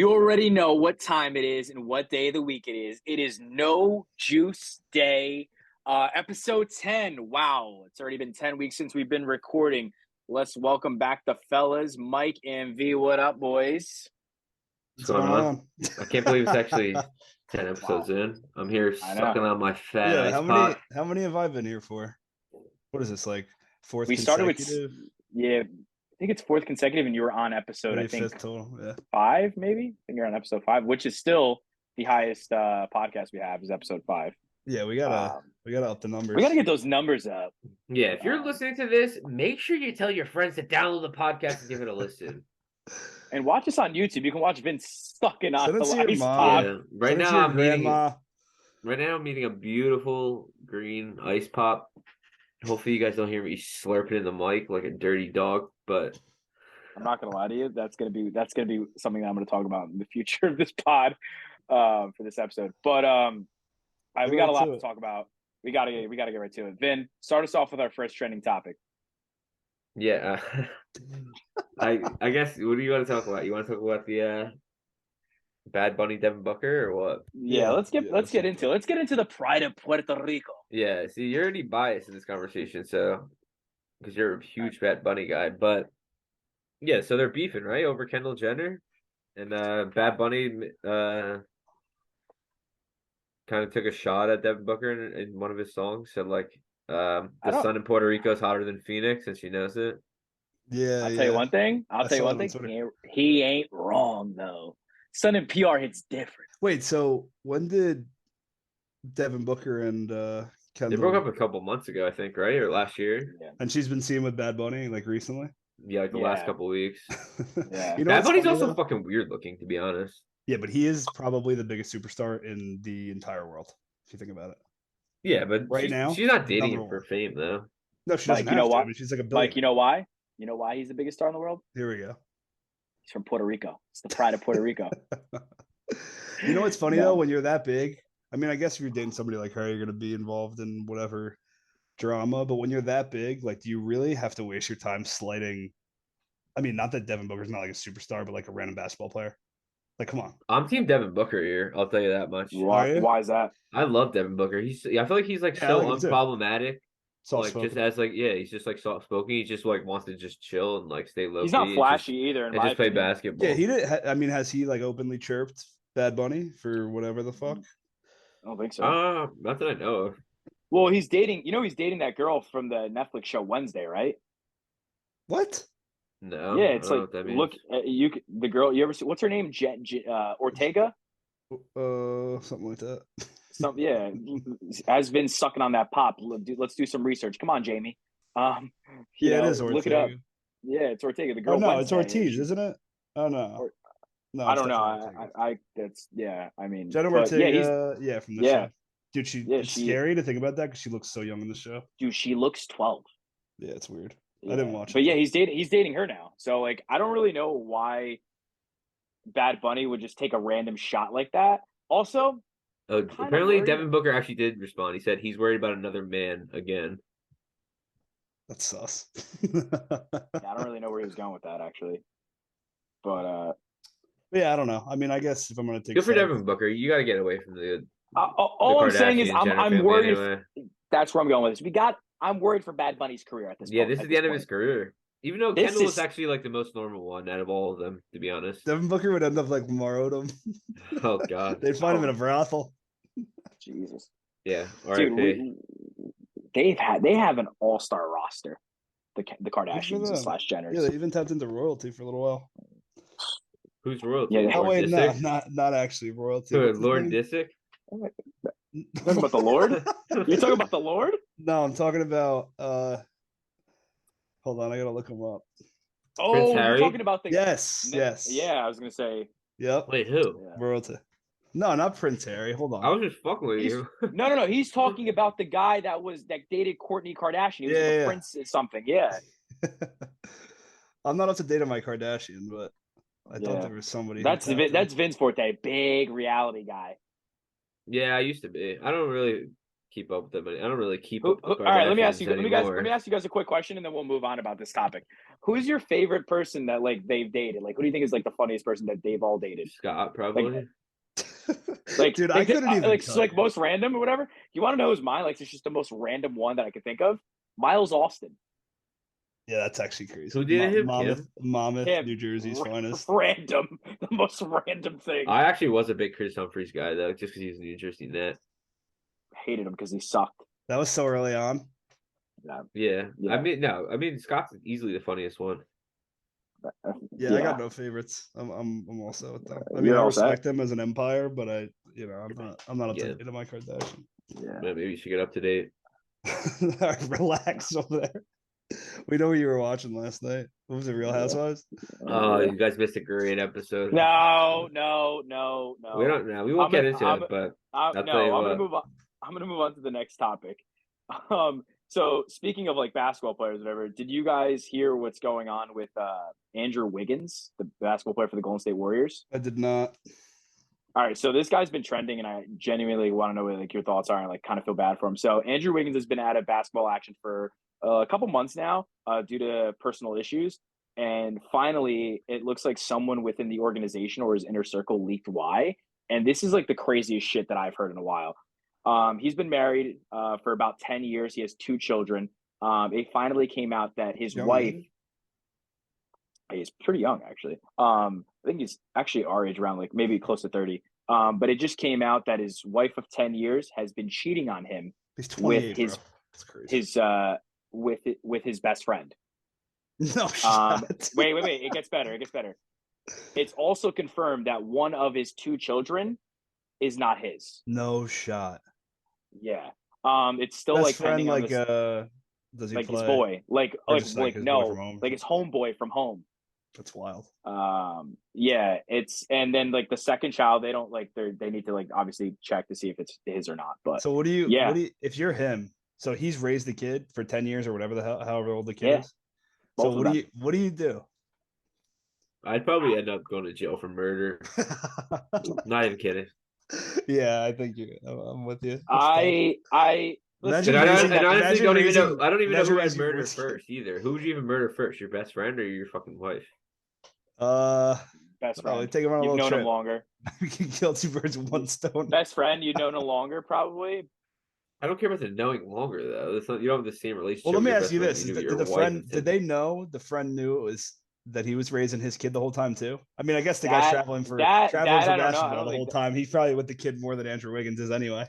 You already know what time it is and what day of the week it is. It is No Juice Day, episode 10. Wow, it's already been 10 weeks since we've been recording. Let's welcome back the fellas, Mike and V. What up, boys? What's going on? I can't believe it's actually 10 episodes Wow, in. I'm here I know. sucking on my fat Yeah, ice how many pot. how many have I been here for? What is this, like fourth We started with, consecutive? yeah, I think it's fourth consecutive, and you were on episode, I Maybe think, fifth total. Yeah. 5, maybe? I think you're on episode 5, which is still the highest podcast we have, is episode 5. Yeah, we gotta up the numbers. We got to get those numbers up. Yeah, if you're listening to this, make sure you tell your friends to download the podcast and give it a listen. And watch us on YouTube. You can watch Vince sucking on Send it the to your ice mom. pop. Yeah. Send it to your grandma. Right now I'm eating a beautiful green ice pop. Hopefully you guys don't hear me slurping in the mic like a dirty dog, but I'm not gonna lie to you. That's gonna be something that I'm gonna talk about in the future of this pod for this episode. But we got a lot to talk about. We gotta get right to it. Vin, start us off with our first trending topic. yeah. I guess what do you want to talk about? You want to talk about the Bad Bunny Devin Booker or what? Yeah, let's get into the pride of Puerto Rico. Yeah, see, you're already biased in this conversation, so because you're a huge Bad Bunny guy, but yeah, so they're beefing, right, over Kendall Jenner, and Bad Bunny kind of took a shot at Devin Booker in one of his songs, said like the sun in Puerto Rico is hotter than Phoenix, and she knows it. Yeah, I'll tell you one thing. He ain't wrong though. Sun in PR hits different. Wait, so when did Devin Booker and Kendall? They broke up a couple months ago, I think, right, or last year. Yeah. And she's been seen with Bad Bunny like recently. Yeah, like the last couple weeks. Yeah, you know, Bad Bunny's also fucking weird looking, to be honest. Yeah, but he is probably the biggest superstar in the entire world, if you think about it. Yeah, but now she's not dating him for fame, though. No, she doesn't. Like, you know what? I mean, she's like a billionaire. Like, you know why? You know why he's the biggest star in the world? Here we go. He's from Puerto Rico. It's the pride of Puerto Rico. You know what's funny though? When you're that big, I mean, I guess if you're dating somebody like her, you're gonna be involved in whatever drama. But when you're that big, like, do you really have to waste your time slighting? I mean, not that Devin Booker's not like a superstar, but like a random basketball player. Like, come on. I'm team Devin Booker here. I'll tell you that much. Why is that? I love Devin Booker. I feel like he's like so unproblematic. Like just as like he's just like soft spoken. He just like wants to just chill and like stay low. He's not flashy either. And just play basketball. Yeah, he did. I mean, has he like openly chirped Bad Bunny for whatever the fuck? I don't think so. Not that I know of. Well, he's dating. You know, he's dating that girl from the Netflix show Wednesday, right? What? No. Yeah, it's like look. The girl. You ever see? What's her name? Ortega. Something like that. Yeah, has been sucking on that pop. Let's do some research. Come on, Jamie. Yeah, it is Ortega. Look it up. Yeah, it's Ortega. The girl. Oh no, Wednesday. it's Ortiz, isn't it? Oh no. No, I don't know. I that's I mean, Jenna Ortega. Yeah, from the show. Dude, it's scary to think about that because she looks so young in the show. Dude, she looks 12. Yeah, it's weird. I didn't watch it. But yeah, he's dating her now. So like, I don't really know why Bad Bunny would just take a random shot like that. Also, apparently Devin Booker actually did respond. He said he's worried about another man again. That's sus. Yeah, I don't really know where he was going with that actually. But yeah, I don't know. I mean, I guess if I'm gonna take good for Devin Booker, you got to get away from the. All I'm saying is I'm worried. Anyway. That's where I'm going with this. I'm worried for Bad Bunny's career at this point. Yeah, this is the end of his career. Even though Kendall was actually like the most normal one out of all of them, to be honest. Devin Booker would end up like Lamar Odom. Oh God, they'd find him in a brothel. Jesus. Yeah, dude, they have an all-star roster. The Kardashians / Jenners. Yeah, they even tapped into royalty for a little while. Who's royalty? Yeah, oh wait, no, not actually royalty. Lord Disick. You talking about the Lord? You're talking about the Lord? No, I'm talking about. Hold on, I gotta look him up. Oh, you're talking about the yes. Yeah, I was gonna say. Yep. Wait, who? Yeah. Royalty. No, not Prince Harry. Hold on. I was just fucking with you. No. He's talking about the guy that dated Kourtney Kardashian. He was like a prince or something. Yeah. I'm not up to date on my Kardashian, but I thought there was somebody. That's Vince Forte, big reality guy. Yeah, I used to be. I don't really keep up with them. I don't really keep Who, up with all right, let me ask Kardashians you. anymore. Let me ask you guys a quick question, and then we'll move on about this topic. Who's your favorite person that like they've dated? Like, who do you think is like the funniest person that they've all dated? Scott, probably. Like, Dude, I couldn't even like, tell like you. most random or whatever. You want to know who's mine? Like, it's just the most random one that I could think of. Miles Austin. Yeah, that's actually crazy. Who dated him? Monmouth, Him. New Jersey's finest. Random. The most random thing. I actually was a big Chris Humphries guy though, just because he's a New Jersey net. Hated him because he sucked. That was so early on. Yeah. I mean Scott's easily the funniest one. Yeah, I got no favorites. I'm also with them. I mean, You're I all set? respect them as an empire, but I'm not up to Yeah. date on my Kardashian. Yeah. Maybe you should get up to date. Relax over there. We know what you were watching last night. What was it, Real Housewives? Oh, you guys missed a great episode. No. We don't know. We won't get into it, but I'll tell you I'm what. gonna move on. I'm gonna move on to the next topic. So speaking of like basketball players, whatever, did you guys hear what's going on with Andrew Wiggins, the basketball player for the Golden State Warriors? I did not. All right, so this guy's been trending, and I genuinely want to know what like your thoughts are, and like kind of feel bad for him. So Andrew Wiggins has been out of basketball action for a couple months now due to personal issues, and finally, it looks like someone within the organization or his inner circle leaked why. And this is like the craziest shit that I've heard in a while. He's been married for about 10 years. He has 2 children. It finally came out that his wife, he's pretty young actually. I think he's actually our age, around like maybe close to 30. But it just came out that his wife of 10 years has been cheating on him He's 28, with That's crazy. with his best friend. No shot. Wait. It gets better. It's also confirmed that one of his 2 children is not his. No shot. Yeah. It's still Best like friend, pending on like this, does he like play? his boy, like his boy from home? like his homeboy from home. That's wild. Yeah, and then like the second child, they don't like they need to like obviously check to see if it's his or not. But so what do you if you're him? So he's raised the kid for 10 years or whatever the hell, however old the kid is. So what do you do? I'd probably end up going to jail for murder. Not even kidding. Yeah, I think I'm with you. I honestly don't even know. I don't even know who I'd murder first either. Who would you even murder first? Your best friend or your fucking wife? Best friend. Take him on a You've little known trip. him longer. We can kill 2 birds with 1 stone. Best friend, you know no longer probably. I don't care about the knowing longer though. That's not, you don't have the same relationship. Well, let me ask you this: did they know the friend knew it was that he was raising his kid the whole time too? I mean, I guess the guy's traveling for basketball the whole time. He's probably with the kid more than Andrew Wiggins is anyway.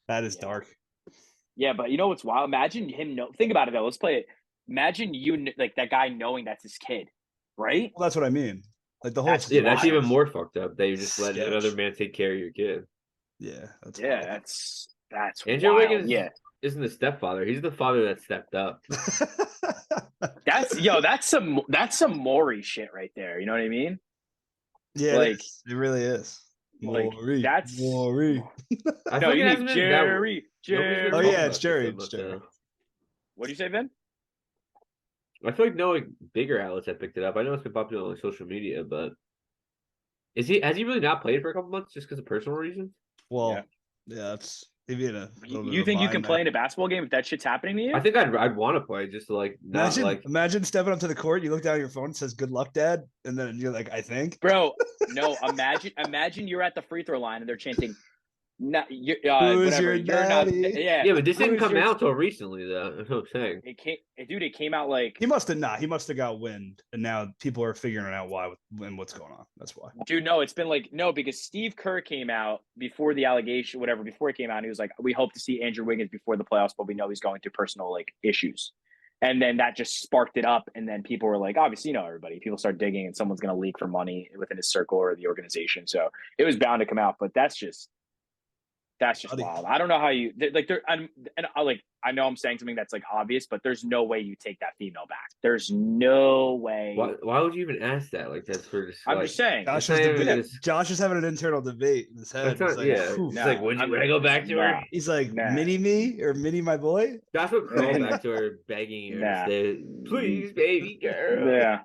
That is dark. Yeah, but you know what's wild? Imagine him. Think about it though. Let's play it. Imagine you like that guy knowing that's his kid, right? Well, that's what I mean. Like the whole that's even more fucked up that you just let another man take care of your kid. Yeah, that's Andrew wild. Wiggins isn't the stepfather. He's the father that stepped up. That's some Maury shit right there. You know what I mean? Yeah, like it really is. Maury. Like, that's Maury. No, you need Jerry. Oh yeah, it's Jerry. It's Jerry. What do you say, Vin? I feel like no bigger outlets have picked it up. I know it's been popular on like social media, but has he really not played for a couple months just because of personal reasons? Well, yeah, it's maybe you think you can play in a basketball game if that shit's happening to you? I think I'd want to play just to like not imagine stepping up to the court, you look down at your phone, it says "Good luck, Dad," and then you're like, "I think." Bro, no. Imagine you're at the free throw line and they're chanting, "Not Who's whatever." You're not. Yeah, but this didn't come out till recently, though. That's what I'm saying. It came out like he must have not. He must have got wind, and now people are figuring out why and what's going on. That's why. Dude, no, it's been like because Steve Kerr came out before the allegation, whatever. Before it came out, he was like, "We hope to see Andrew Wiggins before the playoffs, but we know he's going through personal like issues." And then that just sparked it up, and then people were like, obviously, everybody. People start digging, and someone's going to leak for money within his circle or the organization. So it was bound to come out, but that's just wild. I don't know how you like. I know I'm saying something that's like obvious, but there's no way you take that female back. There's no way. Why would you even ask that? Like that's for just. I'm just saying. Josh is having an internal debate in his head. Would I go back to her? He's like, mini me or mini my boy? Josh would crawl back to her, begging her to say, "Please, baby girl." Yeah.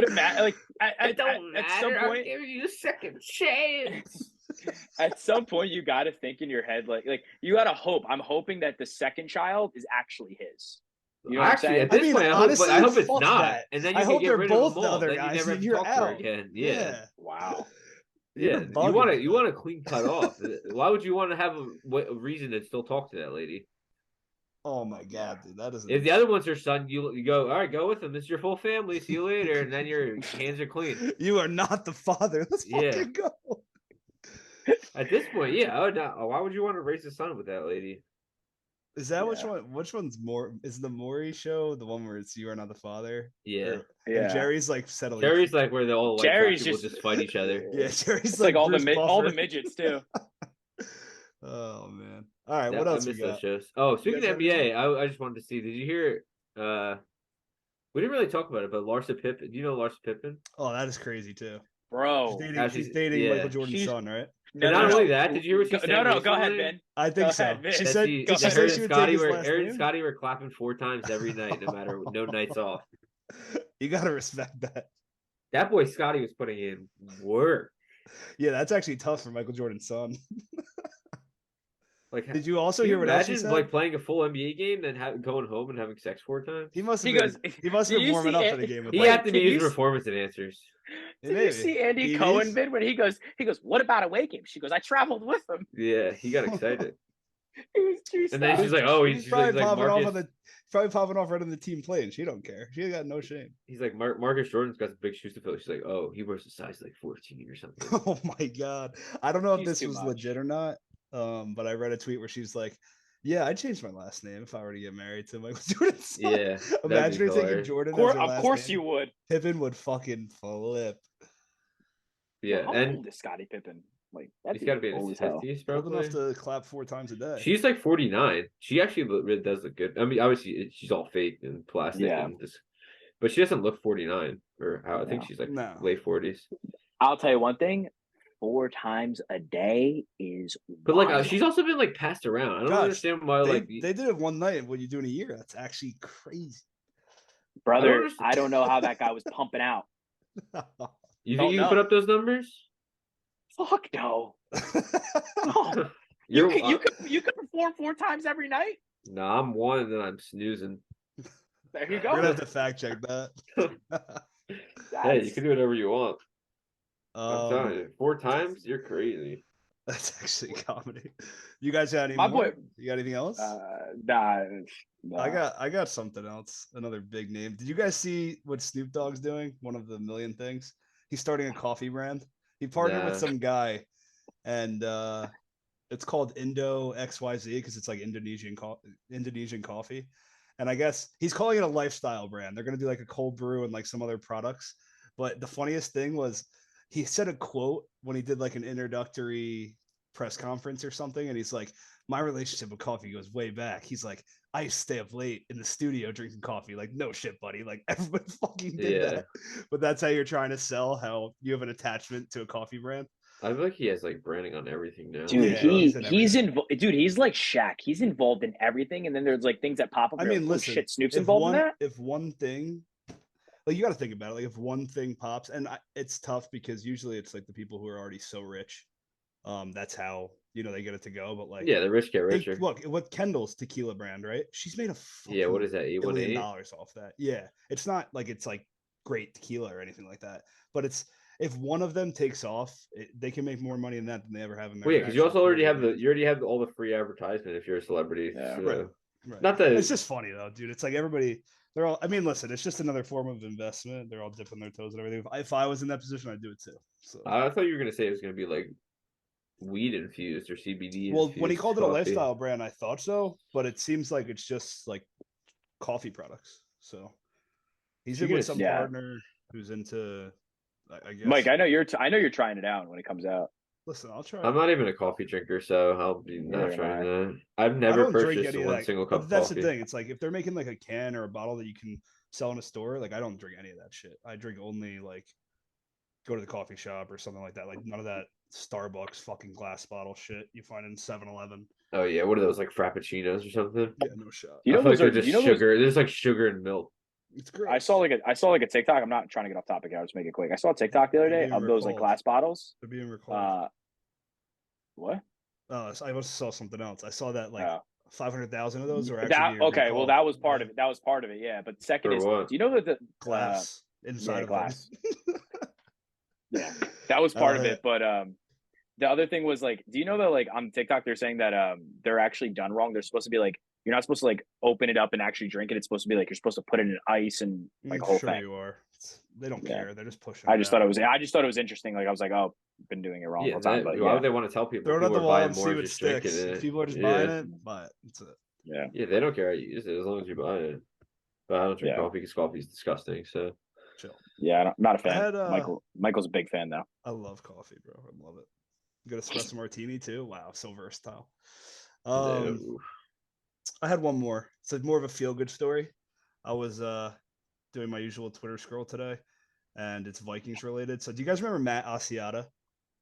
But it like It don't at matter. some I'm point, giving you a second chance. at some point, you got to think in your head, like you got to hope. I'm hoping that the second child is actually his. You know what I'm Actually, saying? at this point, honestly, I hope it's fuck not. that. And then I you can hope get they're rid of both them the all. other Then you guys, never have and to you're talk to her out. again. Yeah. Wow. Yeah, You're you want bugging you with want a clean cut off. Why would you want to have a reason to still talk to that lady? Oh my god, dude, that is. If the other one's your son, you go, all right, go with him. This is your full family. See you later, and then your hands are clean. You are not the father. Let's fucking go. At this point, yeah. Oh, no. Why would you want to raise a son with that lady? Is that which one? Which one's more? Is the Maury show the one where it's you are not the father? Yeah. Or Jerry's like settling. Jerry's like where the old white Jerry's people just fight each other. Yeah, Jerry's It's like all Bruce all the Buffer. midgets too. Oh man! All right, what else I we missed got? those shows. Oh, speaking guys of NBA, I just wanted to see. Did you hear? We didn't really talk about it, but Larsa Pippen. Do you know Larsa Pippen? Oh, that is crazy too. Bro, She's dating Michael Jordan's son, right? No, And not only that, did you hear what she said? No, go ahead, recently? Ben. I think Go so. ahead, Ben. She That said, she, did she that say her she and would Scotty take his were last Aaron name? and Scotty were clapping 4 times every night, no nights off. You gotta respect that. That boy Scotty was putting in work. Yeah, that's actually tough for Michael Jordan's son. Like, did you also can hear you what else she imagine said? like playing a full NBA game, then going home and having sex 4 times? He must have He been. goes, He must have "Do been you warming see up it- for the game. With He Wait, had to be can you using s- performance enhancers. Did you see Andy DVs? Cohen, Ben, when he goes, what about away game? She goes, I traveled with him. Yeah, he got excited. He was juiced And then up. she's like, "Oh, He's she's probably like popping Marcus." off on the. Probably popping off right on the team plane. She don't care. She got no shame. He's like, Marcus Jordan's got some big shoes to fill. She's like, "Oh, he wears a size like 14 or something." Oh my god! I don't know if She's this too was much. legit or not. But I read a tweet where she's like, "Yeah, I'd change my last name if I were to get married to Michael Jordan's son." Yeah, Imagine her taking hilarious. Jordan as her Of last course name. you would. Pippen would fucking flip. Yeah, How and old is Scottie Pippen? Like that's he's got to be in old his as hell. 50s, Old probably. enough to clap 4 times a day. She's like 49. She actually really does look good. I mean, obviously she's all fake and plastic, and just, but she doesn't look 49 or how. I think she's like late 40s. I'll tell you one thing: 4 times a day is. But like, wild. she's also been like passed around. I don't understand why. They did it one night. What you do in a year? That's actually crazy, brother. I don't know how that guy was pumping out. You think you can put up those numbers? Fuck no. No. You could perform 4 times every night. No, I'm 1 and then I'm snoozing. There you go. We're gonna have to fact check that. Hey, you can do whatever you want. I'm telling you, 4 times? You're crazy. That's actually comedy. You guys got any? My more? boy. You got anything else? Nah. I got something else. Another big name. Did you guys see what Snoop Dogg's doing? One of the million things. He's starting a coffee brand. He partnered with some guy, and it's called Indo XYZ because it's like Indonesian coffee. And I guess he's calling it a lifestyle brand. They're gonna do like a cold brew and like some other products. But the funniest thing was he said a quote when he did like an introductory press conference or something, and he's like, "My relationship with coffee goes way back." He's like, "I used to stay up late in the studio drinking coffee." Like, no shit, buddy. Like everybody fucking did that. But that's how you're trying to sell how you have an attachment to a coffee brand. I feel like he has like branding on everything now. Dude, yeah, he's involved. Dude, he's like Shaq. He's involved in everything, and then there's like things that pop up. I mean, like, listen, shit, Snoop's involved in that. If one thing, like you got to think about it, like if one thing pops, and it's tough because usually it's like the people who are already so rich, that's how they get it to go. But like, the rich get richer. Look, what Kendall's tequila brand, right? She's made a what is that? $1 million off that. Yeah, it's not like it's like great tequila or anything like that, but it's. If one of them takes off, they can make more money in that than they ever have in their. Well, yeah, because you also already have all the free advertisement if you're a celebrity. Yeah, so. Right. Not that it's just funny though, dude. It's like everybody. They're all. I mean, listen, it's just another form of investment. They're all dipping their toes and everything. If I was in that position, I'd do it too. So I thought you were gonna say it was gonna be like weed infused or CBD. Well, when he called it a lifestyle brand, I thought so, but it seems like it's just like coffee products. So he's in with some partner who's into. I guess. Mike, I know you're trying it out when it comes out. Listen, I'll try. I'm not even a coffee drinker, so I'll be not trying that. I've never purchased one single cup of coffee. That's the thing. It's like if they're making like a can or a bottle that you can sell in a store, like I don't drink any of that shit. I drink only like go to the coffee shop or something like that. Like none of that Starbucks fucking glass bottle shit you find in 7-Eleven. Oh yeah, what are those like frappuccinos or something? Yeah, no shot. There's like sugar and milk. It's great. I saw like a TikTok. I'm not trying to get off topic here. I'll just make it quick. I saw a TikTok the other day of those like glass bottles. They're being recalled. What? Oh, I also saw something else. I saw that like 500,000 of those are actually that. being Okay, recalled. well that was part of it. That was part of it. Yeah, but second is, do you know that the glass inside of glass? Yeah, that was part of it. But the other thing was like, do you know that like on TikTok they're saying that they're actually done wrong. They're supposed to be like, you're not supposed to like open it up and actually drink it. It's supposed to be like you're supposed to put it in ice and like a whole thing. You are. They don't care. They're just pushing. I just thought it was interesting. Like I was like, oh, I've been doing it wrong all the time. But why would they want to tell people? Throw it on the wall and see what sticks. If people are just buying it, buy it. That's it. Yeah. Yeah, they don't care how you use it as long as you buy it. But I don't drink coffee because coffee is disgusting. So chill. Yeah, I'm not a fan. Michael's a big fan though. I love coffee, bro. I love it. Good espresso martini too. Wow, so versatile. I had one more. It's more of a feel-good story. I was doing my usual Twitter scroll today, and it's Vikings related. So do you guys remember Matt Asiata?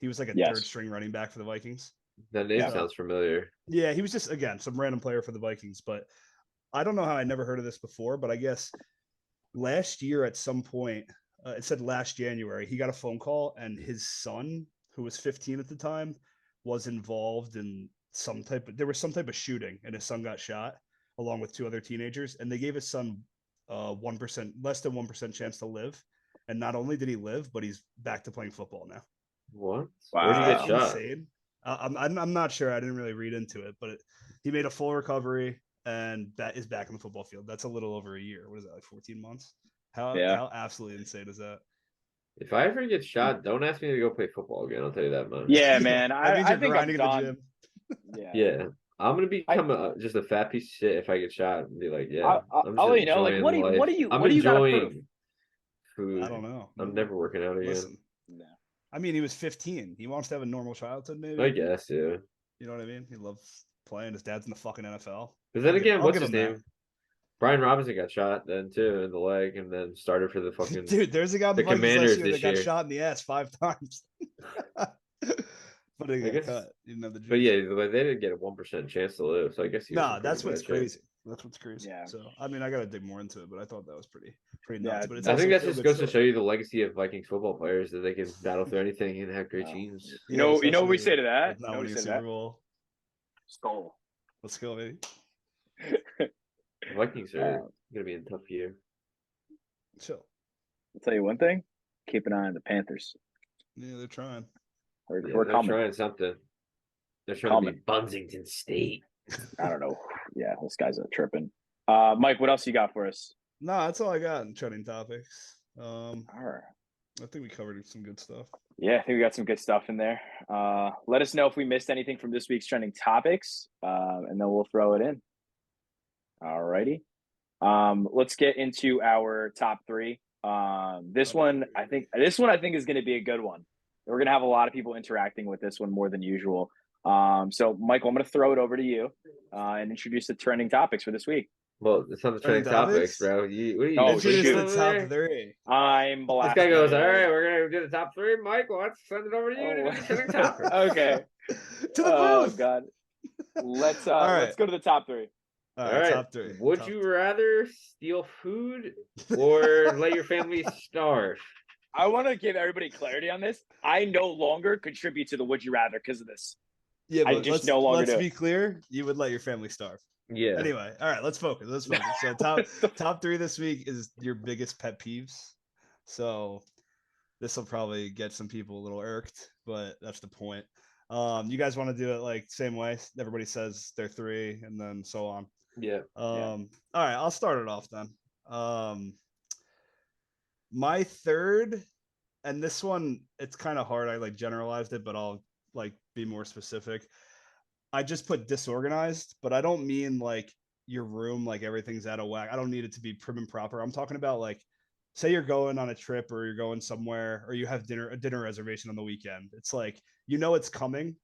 He was like a third string running back for the Vikings. That name sounds familiar. Yeah, he was just, again, some random player for the Vikings. But I don't know how I never heard of this before, but I guess last year at some point, it said last January, he got a phone call, and his son, who was 15 at the time, was involved in there was some type of shooting, and his son got shot along with two other teenagers, and they gave his son 1%, less than 1% chance to live. And not only did he live, but he's back to playing football now. What? Wow. Where did he get shot? Insane. I'm not sure. I didn't really read into it, but he made a full recovery and that is back in the football field. That's a little over a year. What is that, like 14 months? How absolutely insane is that? If I ever get shot, don't ask me to go play football again. I'll tell you that much. Yeah, man. I think I'm done. Yeah. I'm gonna become just a fat piece of shit if I get shot and be like, I'll let you know. Like, what do you enjoying food. I don't know. I'm never working out again. Listen, I mean, he was 15. He wants to have a normal childhood, maybe. I guess, yeah. You know what I mean? He loves playing. His dad's in the fucking NFL. But then again, what's his name? Brian Robinson got shot then too in the leg, and then started for the fucking dude. There's a guy on the Commanders that got shot in the ass 5 times. But he got cut. You know, but yeah, they didn't get a 1% chance to live. So I guess that's what's crazy. That's what's crazy. Yeah. So I mean, I gotta dig more into it, but I thought that was pretty nuts. But I think that just goes to show you the legacy of Vikings football players, that they can battle through anything and have great teams. You know what we say to that? Not winning a Super Bowl. Skull. Let's go, baby. The Vikings are gonna be in a tough year. Chill. I'll tell you one thing. Keep an eye on the Panthers. Yeah, they're trying. We're trying something. They're trying to be Bunsington State. I don't know. Yeah, this guy's tripping. Mike, what else you got for us? No, that's all I got in trending topics. All right. I think we covered some good stuff. Yeah, I think we got some good stuff in there. Let us know if we missed anything from this week's trending topics, and then we'll throw it in. All righty. Let's get into our top 3. This one I think is going to be a good one. We're going to have a lot of people interacting with this one more than usual. So, Michael, I'm going to throw it over to you and introduce the trending topics for this week. Well, it's not the trending topics, bro. What are you the top 3. I'm black. This guy goes, all right, we're going to do the top 3. Michael, let's send it over to you to do the trending topics. Okay. To the booth. God. Let's go to the top 3. All right, top 3. Would you rather steal food or let your family starve? I want to give everybody clarity on this. I no longer contribute to the would you rather because of this. Yeah, but let's be clear. You would let your family starve. Yeah. Anyway, all right, let's focus. So top 3 this week is your biggest pet peeves. So this will probably get some people a little irked, but that's the point. You guys want to do it like same way? Everybody says their 3 and then so on. Yeah. All right, I'll start it off then. My 3rd, and this one, it's kind of hard. I like generalized it, but I'll like be more specific. I just put disorganized, but I don't mean like your room, like everything's out of whack. I don't need it to be prim and proper. I'm talking about like, say you're going on a trip or you're going somewhere or you have a dinner reservation on the weekend. It's like, it's coming,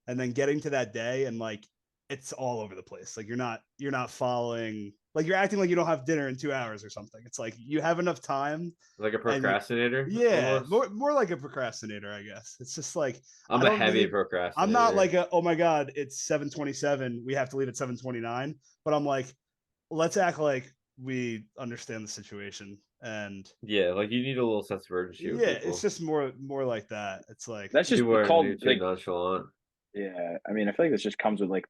and then getting to that day and like it's all over the place. Like you're not following, like you're acting like you don't have dinner in 2 hours or something. It's like you have enough time. Like a procrastinator? Yeah, more like a procrastinator, I guess. It's just like I'm a heavy procrastinator. I'm not like oh my God, it's 7:27. We have to leave at 7:29. But I'm like, let's act like we understand the situation, and Yeah, like you need a little sense of urgency with people. it's just more like that. It's like That's just People are called too like nonchalant. yeah. I mean, I feel like this just comes with like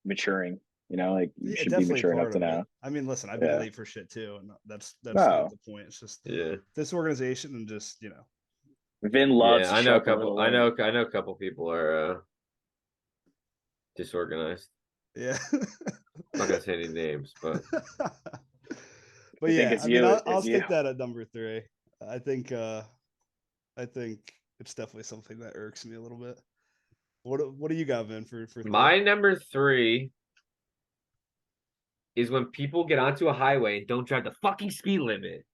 maturing. You know, like you should be definitely mature enough part to of it. know. I mean, listen, I've been Yeah. late for shit too, and that's not No, the point. It's just Yeah. this organization and just Vin loves Yeah, to I show know a up a couple. little I late. know a couple people are disorganized. yeah. I'm not gonna say any names, but But I think yeah, it's I mean, you. I'll It's you. stick that at number 3. I think it's definitely something that irks me a little bit. What do you got, Vin, for 3? my number 3 is when people get onto a highway and don't drive the fucking speed limit.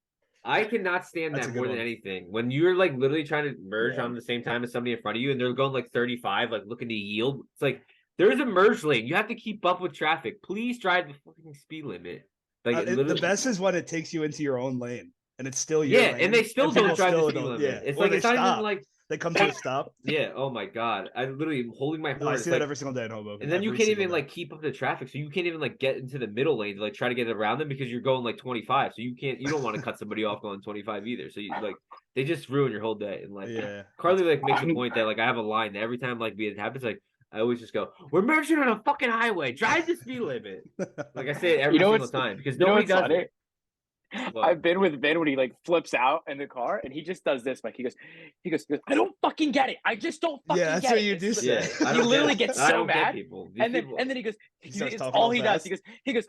I cannot stand That's that a more good than one. anything. When you're like literally trying to merge Yeah. on the same time as somebody in front of you and they're going like 35, like looking to yield. It's like there's a merge lane. You have to keep up with traffic. Please drive the fucking speed limit. Like The best is when it takes you into your own lane and it's still your yeah, lane, and they still people don't drive the still speed don't. limit. Yeah, It's or like they it's not even stop. like They come to a stop. yeah. Oh my god, I literally am holding my No, horn. I It's see that like, every single day in Hoboken. and then you every can't single even day. like keep up the traffic, so you can't even like get into the middle lane to like try to get around them because you're going like 25. So you don't want to cut somebody off going 25 either. So you like they just ruin your whole day. And like Yeah, Carly like makes a I'm- point that like I have a line that every time like it happens, like I always just go, "We're merging on a fucking highway. Drive the speed limit." Like I say it every You know single what's time because you know nobody what's does funny? it. What? I've been with Ben when he like flips out in the car and he just does this. Like he goes, I don't fucking get it. I just don't fucking yeah, that's get what it. you It's do just- Yeah, say. I he don't literally get it. gets I so don't get mad. people. These people. And then he goes, starts it's talking all all he does. fast. He goes,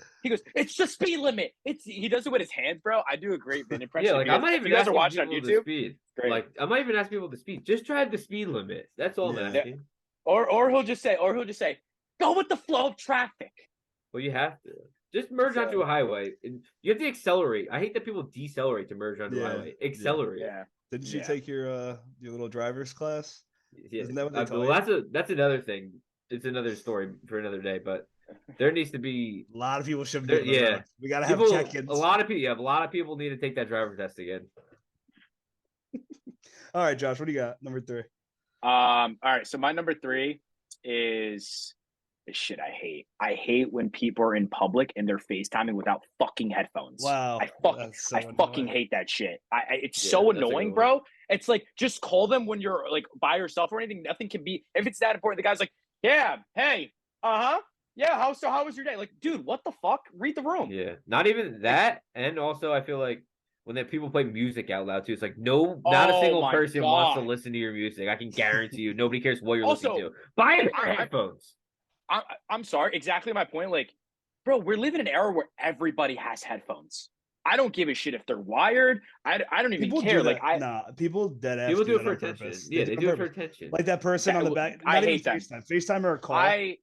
it's the speed limit. He does it with his hands, bro. I do a great Ben impression. Yeah, like If I'm not if even you guys are asking watching on people the YouTube, speed. great. Like I'm not even asking people the speed. Just drive the speed limit. That's all I'm Yeah. asking. Or he'll just say, go with the flow of traffic. Well, you have to just merge onto So- a highway. And you have to accelerate. I hate that people decelerate to merge onto a Yeah, highway. yeah. Accelerate. Yeah. Didn't you Yeah. take your little driver's class? Yeah. Isn't that what they Well, taught you? that's another thing. It's another story for another day. But there needs to be A lot of people shouldn't be on the yeah. road. We gotta have People, check-ins. a lot of people. Yeah, a lot of people need to take that driver test again. All right, Josh, what do you got? Number 3. All right. So my number 3 is the shit I hate. I hate when people are in public and they're FaceTiming without fucking headphones. Wow, I that's so fucking annoying. hate that shit. It's Yeah, so that's a good annoying, one. bro. It's like just call them when you're like by yourself or anything. Nothing can be if it's that important. The guy's like, yeah, hey, yeah. How was your day? Like, dude, what the fuck? Read the room. Yeah, not even that. And also, I feel like when that people play music out loud too, it's like not a Oh single my person wants to God. listen to your music. I can guarantee you, nobody cares what you're Also, listening to. Buy a pair of I- headphones. I'm sorry. Exactly my point. Like, bro, we're living in an era where everybody has headphones. I don't give a shit if they're wired. I don't even People care. do like that. Nah, people dead ass People do it that for on attention. purpose. Yeah, they do it for purpose. attention. Like that person on the back. I Not hate even that. FaceTime or a call.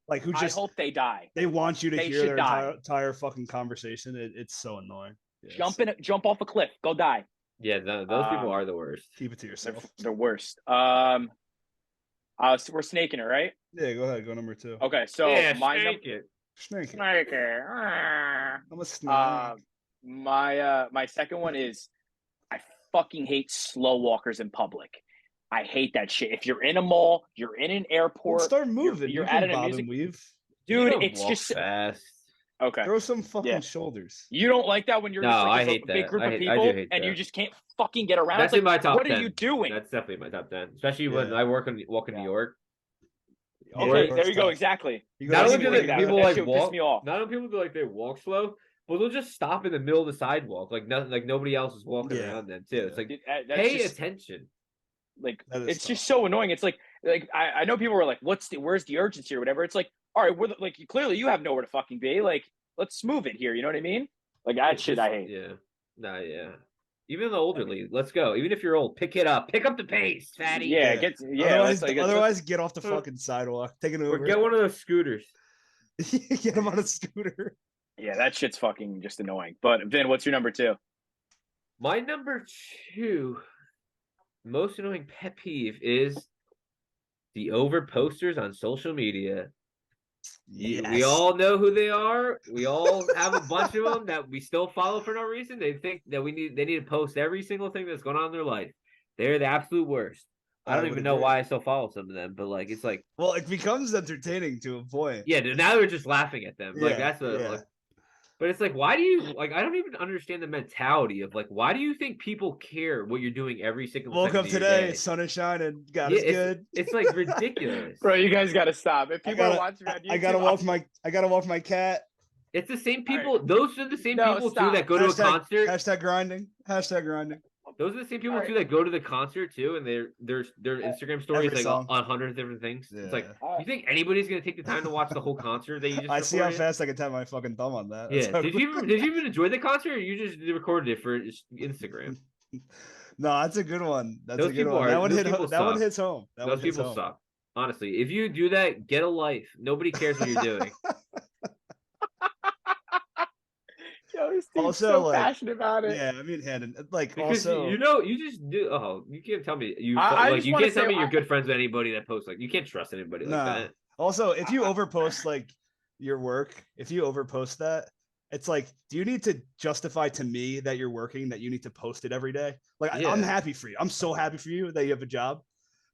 Like who I just hope they die. they want you to They hear should their die. entire fucking conversation. It's so annoying. Yeah, Jump off a cliff. Go die. Yeah, those people are the worst. Keep it to yourself. They're worst. So we're snaking it, right? Yeah, go ahead. Go number 2. Okay, so Yeah, my snake it. Snake it. snake it. Ah. I'm a snake. My second one is I fucking hate slow walkers in public. I hate that shit. If you're in a mall, you're in an airport, Well, start moving. you're you at can a bob music and weave. You dude. don't It's walk just fast. okay. Throw some fucking Yeah. shoulders. You don't like that when you're No, just like I there's hate a big that. group I of do people hate and you that. just can't fucking get around. That's It's in like, my top what 10. are you doing? That's definitely my top 10. Especially when Yeah. I walk in Yeah. New York. Okay, Yeah, there you go. tough. Exactly. You Not gotta only do split they, it people out. that like shit would piss walk, me off. not only people do like they walk slow, but they'll just stop in the middle of the sidewalk, like nothing, like nobody else is walking Yeah. around them too. It's like Dude, that's pay just attention. like That is it's tough. just so annoying. It's like I know people were like, where's the urgency or whatever. It's like, all right, like clearly you have nowhere to fucking be. Like, let's move it here. You know what I mean? Like that shit I hate. Yeah, nah, yeah. Even the elderly, let's go. Even if you're old, pick it up. Pick up the pace, fatty. Yeah, Otherwise, let's otherwise, get off the fucking sidewalk. Take an Or Uber. get one of those scooters. Get him on a scooter. yeah, that shit's fucking just annoying. But Vin, what's your number 2? My number 2 most annoying pet peeve is the over posters on social media. We all know who they are. We all have a bunch of them that we still follow for no reason. They think that they need to post every single thing that's going on in their life. They're the absolute worst. I don't even know why I still follow some of them, but like it's like Well, it becomes entertaining to a point. yeah, now they're just laughing at them. Like that's a yeah. like, But it's like, why do you like? I don't even understand the mentality of like, why do you think people care what you're doing every single Woke second up of your today, day? sun is shining, God Yeah, is good. it's like ridiculous. Bro, you guys gotta stop. If I people are gotta, watching me on I YouTube, gotta walk my cat. It's the same All right. people. Those are the same No, people too stop. that go to a concert. Hashtag grinding. Hashtag grinding. Those are the same people All right. too that go to the concert too, and their Instagram stories Every like song. 100 different things. It's like, Yeah. you think anybody's gonna take the time to watch the whole concert that you just I see how recorded? fast I can tap my fucking thumb on that. That's Yeah. how Did you even enjoy the concert, or you just recorded it for Instagram? No, that's a good one. That's Those a good people one. are That one those hit. people That one suck. hits home. That one Those hits people home. suck. Honestly, if you do that, get a life. Nobody cares what you're doing. Yo, this dude's Also, so like, passionate about it. yeah, I mean, Handon, like, Because also, you just do. Oh, you can't tell me I like just you wanna can't tell say, me you're good friends with anybody that posts like you can't trust anybody like nah. that. Also, if you overpost like your work, if you overpost that, it's like, do you need to justify to me that you're working, that you need to post it every day? Like, I'm Yeah. happy for you. I'm so happy for you that you have a job.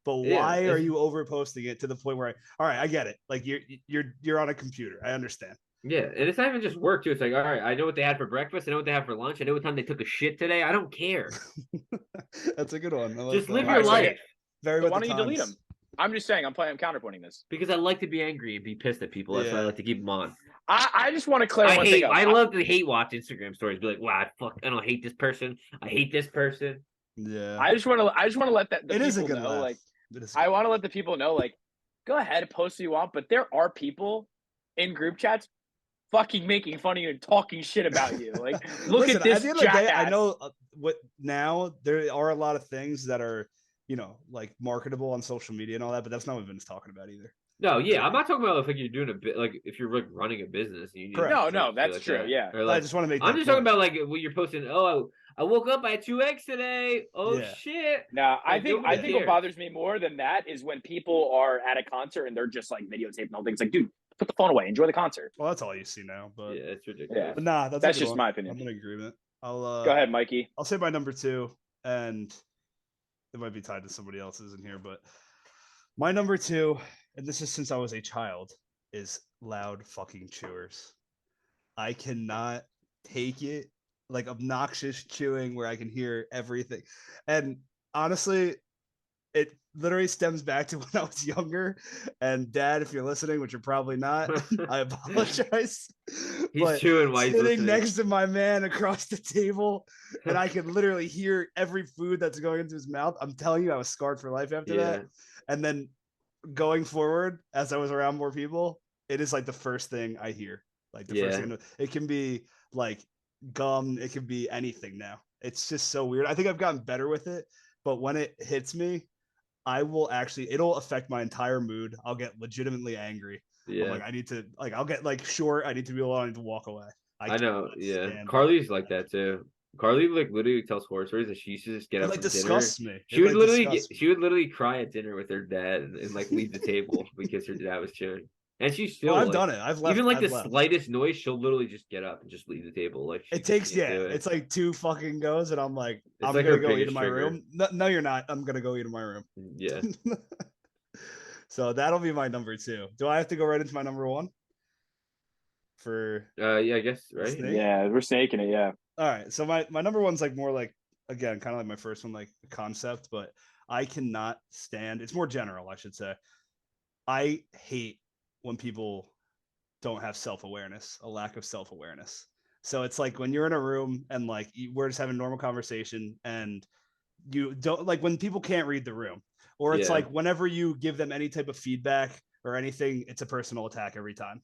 But Yeah, why are it's- you overposting it to the point where all right, I get it. Like you're on a computer. I understand. Yeah, and it's not even just work too. It's like, all right, I know what they had for breakfast. I know what they have for lunch. I know what time they took a shit today. I don't care. That's a good one. I like Just that live one. your All right, so life. Very So with why the don't you delete times. them? I'm just saying, I'm counterpointing this. Because I like to be angry and be pissed at people. That's why I Yeah. like to keep them on. I just want to clear one thing up. I love to hate watch Instagram stories. Be like, wow, I don't hate this person. I hate this person. Yeah. I just want to let the It is a people good know, laugh. like, It is. I want to let the people know, like, go ahead, post what you want, but there are people in group chats fucking making fun of you and talking shit about you. Like, look Listen, at this the end of the day, I jackass. know what now there are a lot of things that are, like marketable on social media and all that, but that's not what Vin's talking about either. No, yeah, I'm not talking about like you're doing a bit like if you're like running a business and you need Correct. No, like, that's like true. that. Yeah. Or like, I just want to make I'm that just point. talking about like when you're posting. Oh, I woke up. I had 2 eggs today. Oh Yeah. shit. No, I Like, think nobody what cares. bothers me more than that is when people are at a concert and they're just like videotaping all things. Like, dude, put the phone away, enjoy the concert. Well, that's all you see now, but Yeah, it's ridiculous. but nah, that's That's a good just one. my opinion. I'm in agreement. Go ahead, Mikey. I'll say my number 2, and it might be tied to somebody else's in here, but my number 2, and this is since I was a child, is loud fucking chewers. I cannot take it, like obnoxious chewing where I can hear everything. And honestly, it literally stems back to when I was younger. And Dad, if you're listening, which you're probably not, I apologize. He's chewing while he's sitting listening. next to my man across the table, and I can literally hear every food that's going into his mouth. I'm telling you, I was scarred for life after that. And then going forward, as I was around more people, it is like the first thing I hear. Like the first thing, it can be like gum, it can be anything now. It's just so weird. I think I've gotten better with it, but when it hits me, it'll affect my entire mood. I'll get legitimately angry. Yeah. I'm like, I need to, like, I'll get like short. I need to be alone. I need to walk away. I know. Yeah. Carly's like that too. Carly like literally tells horror stories that she used to just get up from disgusts dinner. me. She would literally cry at dinner with her dad and like leave the table because her dad was chewing. And she's still. I've done it. I've left. Even like I've the left. slightest noise, she'll literally just get up and just leave the table. Like it takes, it's like 2 fucking goes, and I'm like, I'm like gonna her go eat in biggest my trigger. room. No, you're not. I'm gonna go eat in my room. Yeah. So that'll be my number 2. Do I have to go right into my number 1? For yeah, I guess right. snake? Yeah, we're snaking it. Yeah. All right. So my number 1's like more like, again, kind of like my first one, like a concept, but I cannot stand. It's more general, I should say. I hate when people don't have self-awareness, a lack of self-awareness. So it's like when you're in a room and like we're just having a normal conversation and you don't, like when people can't read the room, or it's like whenever you give them any type of feedback or anything, it's a personal attack every time.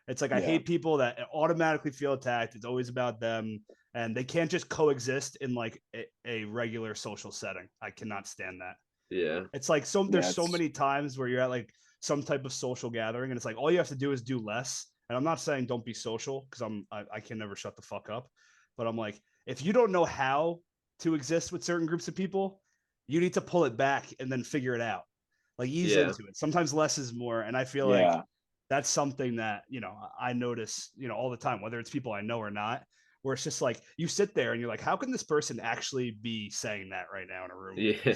It's like I hate people that automatically feel attacked. It's always about them, and they can't just coexist in like a regular social setting. I cannot stand that. Yeah. It's like there's so many times where you're at like some type of social gathering, and it's like all you have to do is do less. And I'm not saying don't be social, because I can never shut the fuck up. But I'm like, if you don't know how to exist with certain groups of people, you need to pull it back and then figure it out. Like ease into it. Sometimes less is more. And I feel like that's something that, I notice, all the time, whether it's people I know or not, where it's just like you sit there and you're like, how can this person actually be saying that right now in a room? Yeah.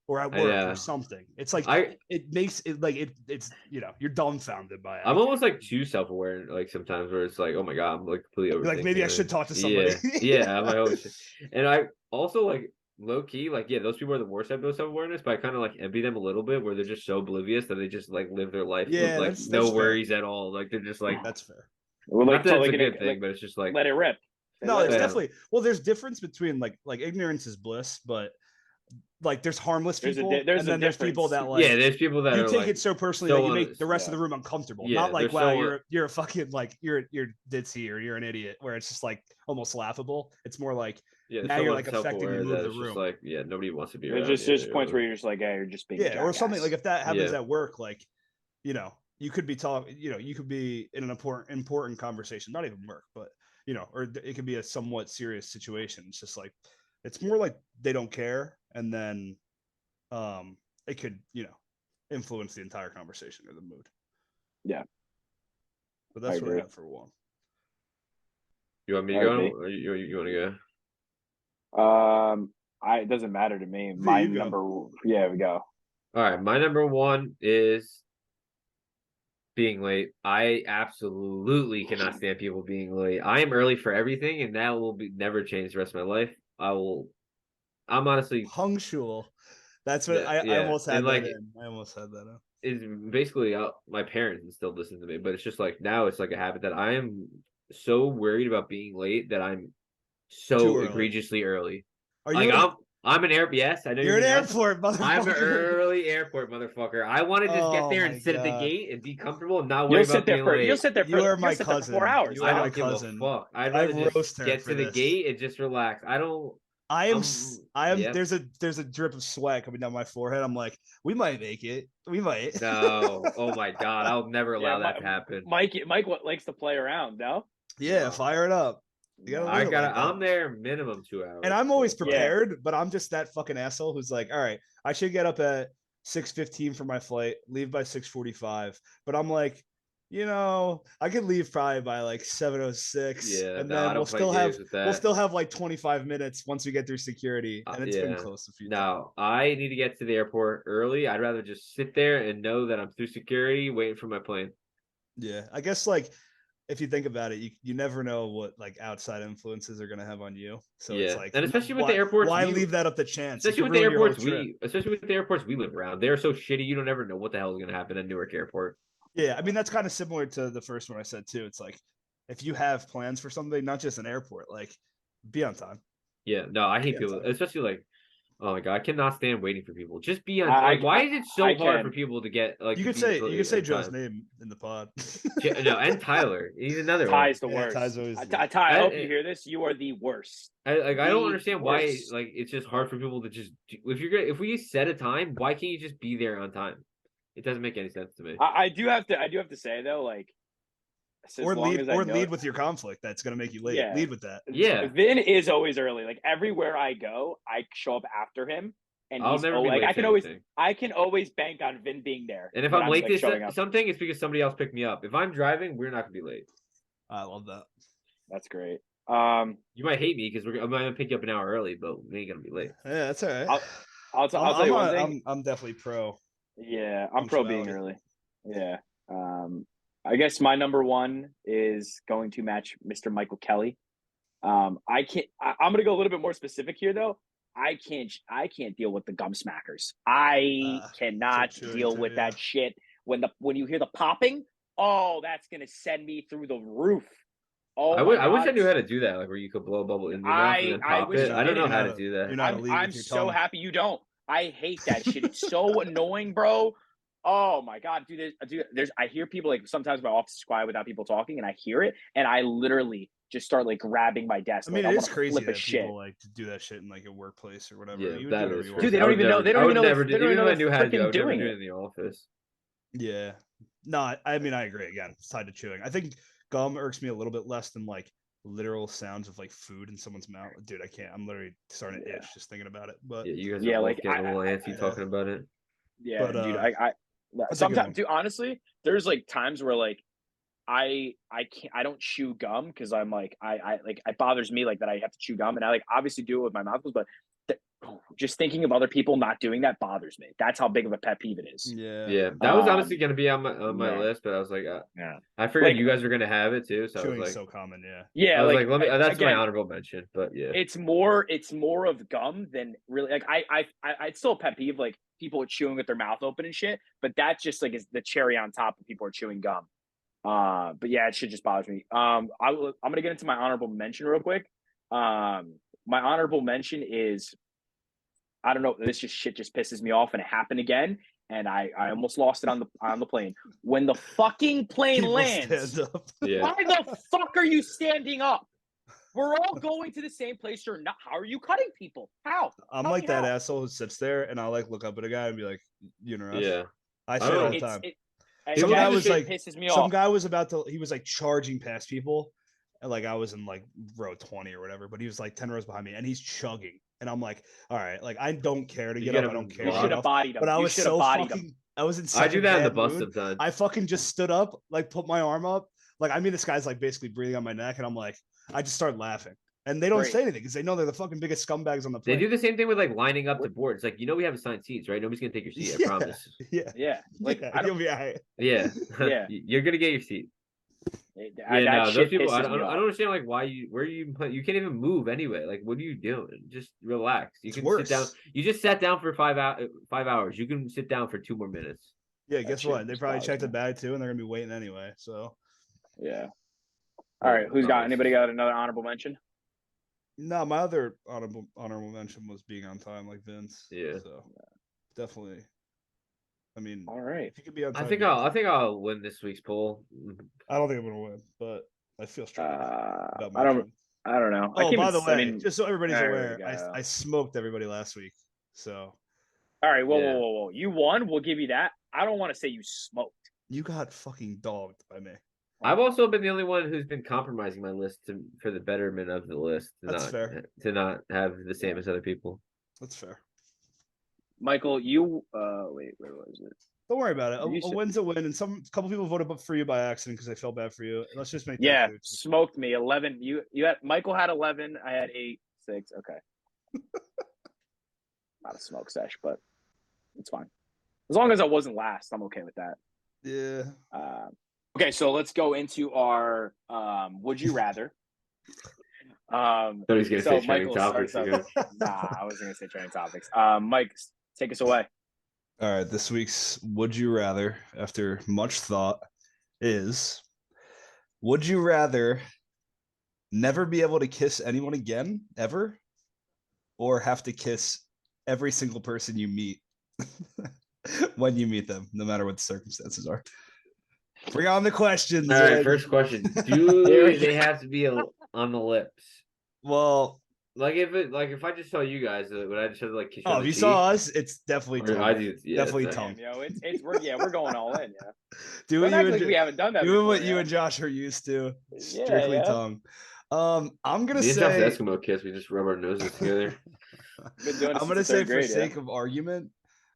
or at work or something. It's like it makes it like it's you're dumbfounded by it. I'm almost like too self-aware, like sometimes where it's like, oh my god, I'm like completely overthinking. Like maybe I should talk to somebody. Yeah, I'm like, oh shit. And I also like low key, like those people are the worst at those self-awareness, but I kind of like envy them a little bit, where they're just so oblivious that they just like live their life with like no worries at all. Like they're just like that's fair. Well, not that it's a good thing, but it's just like let it rip. No, it's definitely there's difference between like ignorance is bliss, but like there's harmless people, and then there's people that like there's people that you are take like, it so personally that you make the rest of the room uncomfortable. Not like wow, you're a fucking like you're ditzy or you're an idiot, where it's just like almost laughable. It's more like now you're like affecting the mood of the room. Just like nobody wants to be around. There's just points where you're just like, hey, you're just being or something like if that happens at work, like you could be talking, you could be in an important conversation, not even work, but or it could be a somewhat serious situation. It's just like it's more like they don't care, and then it could influence the entire conversation or the mood. Yeah, but that's what I got for one. You want me to go? Or you want to go? It doesn't matter to me. My number, we go. All right, my number one is being late. I absolutely cannot stand people being late. I am early for everything, and that will never change the rest of my life. I'm honestly punctual. That's what I almost had that in. I almost had that in. It's basically my parents still listen to me, but it's just like now it's like a habit that I am so worried about being late that I'm so egregiously early. Are you I'm an airport. Yes, I know you're an airport motherfucker. I'm an early airport motherfucker. I want to just get there and sit at the gate and be comfortable and not worry about being late. You'll sit there for you're my cousin. 4 hours. You are my cousin. Fuck. I'd rather just get to the gate and just relax. There's a drip of sweat coming down my forehead. I'm like, we might make it. We might. No. Oh my god. I'll never allow that to happen. Mike likes to play around, no? Yeah, fire it up. I'm there minimum 2 hours. And I'm always prepared, but I'm just that fucking asshole who's like, all right, I should get up at 6:15 for my flight, leave by 6:45. But I'm like, I could leave probably by like 7:06. Yeah, and then we'll still have like 25 minutes once we get through security. And it's been close a few times. No, I need to get to the airport early. I'd rather just sit there and know that I'm through security waiting for my plane. Yeah, I guess like if you think about it, you never know what like outside influences are going to have on you. So it's like, and especially with the airports, why leave that up to chance? Especially with the airports we live around, they're so shitty. You don't ever know what the hell is going to happen at Newark Airport. Yeah, I mean that's kind of similar to the first one I said too. It's like if you have plans for something, not just an airport, like be on time. Yeah, no, I hate people, especially like. Oh my god, I cannot stand waiting for people. Just be on. Why is it so hard for people to get like? You could say Joe's name in the pod. No, and Tyler, he's another. Ty's the worst. Ty's always. Ty, I hope you hear this. You are the worst. I don't understand why. Like, it's just hard for people to just. If we set a time, why can't you just be there on time? It doesn't make any sense to me. I do have to say though, like. Lead with your conflict. That's going to make you late. Yeah. Lead with that. Yeah. Vin is always early. Like everywhere I go, I show up after him, and I'll never be late. I can always bank on Vin being there. And if I'm late to something, it's because somebody else picked me up. If I'm driving, we're not going to be late. I love that. That's great. You might hate me because I'm going to pick you up an hour early, but we ain't going to be late. Yeah, that's all right. I'll tell you one thing. I'm definitely pro. Yeah, I'm pro being early. Yeah. I guess my number one is going to match Mr. Michael Kelly. I'm going to go a little bit more specific here, though. I can't deal with the gum smackers. I cannot deal with that shit. When you hear the popping, that's going to send me through the roof. Oh, I wish I knew how to do that, like where you could blow a bubble in your mouth and then pop it. I don't know how to do that. I'm so happy you don't. I hate that shit. It's so annoying, bro. Oh my god, dude! I hear people like sometimes my office is quiet without people talking, and I hear it, and I literally just start like grabbing my desk. I mean, like, it is crazy that people like to do that shit in like a workplace or whatever. Yeah, that is. Dude, they don't even know. They don't even know. Even if I knew how to do it, I would never do it in the office. Yeah, no, I mean, I agree. Again, it's tied to chewing. I think gum irks me a little bit less than like literal sounds of like food in someone's mouth. Dude, I can't. I'm literally starting to itch just thinking about it. But you guys are both getting a little antsy talking about it. Yeah, but, dude, I sometimes, dude, honestly, there's like times where like I don't chew gum because I'm like it bothers me like that I have to chew gum, and I like obviously do it with my mouth, but just thinking of other people not doing that bothers me. That's how big of a pet peeve it is. Yeah. That was honestly going to be on my list, but I was like, I figured Like, you guys were going to have it too. So I was Chewing's like, so common. Yeah. yeah, I was like let me. That's again, my honorable mention. But yeah, it's more of gum than really. Like it's still a pet peeve. Like people are chewing with their mouth open and shit. But that just like is the cherry on top of people are chewing gum. But yeah, it should just bother me. I'm gonna get into my honorable mention real quick. My honorable mention is, I don't know, this shit just pisses me off, and it happened again, and I almost lost it on the plane. When the fucking plane People lands, stand up. yeah. why the fuck are you standing up? We're all going to the same place. You're not. How are you cutting people? How? I'm like that asshole who sits there, and I'll like look up at a guy and be like, "You know, Yeah. I say it all the time." Some Some guy was like, pisses me some off. guy was about to, he was like charging past people, and like I was in like row 20 or whatever, but he was like 10 rows behind me, and he's chugging, and I'm like, all right, like I don't care to get up, I don't care. You should have bodied him. But I You was should have so bodied fucking, him. I was in such I do a that in the bad bus mood. sometimes. I fucking just stood up, like put my arm up, like I mean this guy's like basically breathing on my neck, and I'm like, I just started laughing. And they don't Great. say anything because they know they're the fucking biggest scumbags on the They planet. do the same thing with like lining up the boards. Like, we have assigned seats, right? Nobody's gonna take your seat. I promise. Yeah. Yeah. Like Yeah, I don't. you'll be all right. Yeah. Yeah. You're gonna get your seat. That No, shit those people. I pisses me don't off. understand like why you can't even move anyway. Like, what are you doing? Just relax. You It's can worse. sit down. You just sat down for 5 hours. You can sit down for 2 more minutes. Yeah, guess shit what? They just probably bothers checked me. the bag too, and they're gonna be waiting anyway. So Yeah. All right. Who's got? Anybody got another honorable mention? no, my other honorable mention was being on time, like Vince. Yeah. So definitely. I mean, All right. if you could be on time, I think I'll win this week's poll. I don't think I'm gonna win, but I feel strong about my I don't. opinion. I don't know. Oh, by the way, I mean, just so everybody's there aware, we go. I smoked everybody last week. So all right. Yeah. Whoa. You won. We'll give you that. I don't want to say you smoked. you got fucking dogged by me. I've also been the only one who's been compromising my list for the betterment of the list. That's fair. To not have the same as other people. That's fair. Michael, you. Wait. Where was it? Don't worry about it. You A said- win's a win, and a couple people voted for you by accident because they felt bad for you. Let's just make that Yeah, clear. smoked me. 11. You had Michael had 11. I had 8, 6. Okay. Not a smoke sesh, but it's fine. As long as I wasn't last, I'm okay with that. Yeah. Okay, so let's go into our would you rather. Nobody's gonna say trending topics. Nah, I wasn't gonna say trending topics. Mike, take us away. All right, this week's Would You Rather, after much thought, is would you rather never be able to kiss anyone again, ever, or have to kiss every single person you meet when you meet them, no matter what the circumstances are? Bring on the questions. All right, first question. Do they have to be on the lips? Well, if I just saw you guys, would I just have to like kiss you? oh, on if the you cheek? saw us, it's definitely tongue. I do, yeah, definitely it's tongue. Damn, we're going all in. Yeah. Do Don't what act you like and we haven't done that. doing before, what yeah? you and Josh are used to. Yeah, Strictly yeah. tongue. I'm gonna Me and say Josh Eskimo kiss. We just rub our noses together. Been doing it I'm since gonna the say third for grade, sake of argument,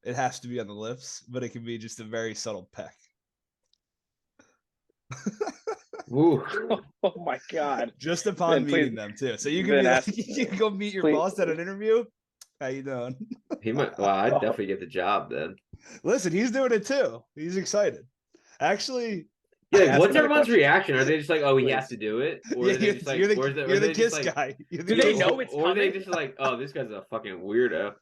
it has to be on the lips, but it can be just a very subtle peck. Ooh. Oh my god. Just upon Ben, meeting please- them too. So you can Ben, be like, ask- you can go meet your please- boss at an interview. How you doing? He might. Well, I'd definitely get the job then. Listen, he's doing it too. He's excited. Actually, Yeah, Ask what's another everyone's question. reaction? Are they just like, oh, he Please. has to do it, or yeah, are they just like, you're or the they kiss just like, guy. You're the Do they kiss know guy. it's or are they coming? just like, oh, this guy's a fucking weirdo?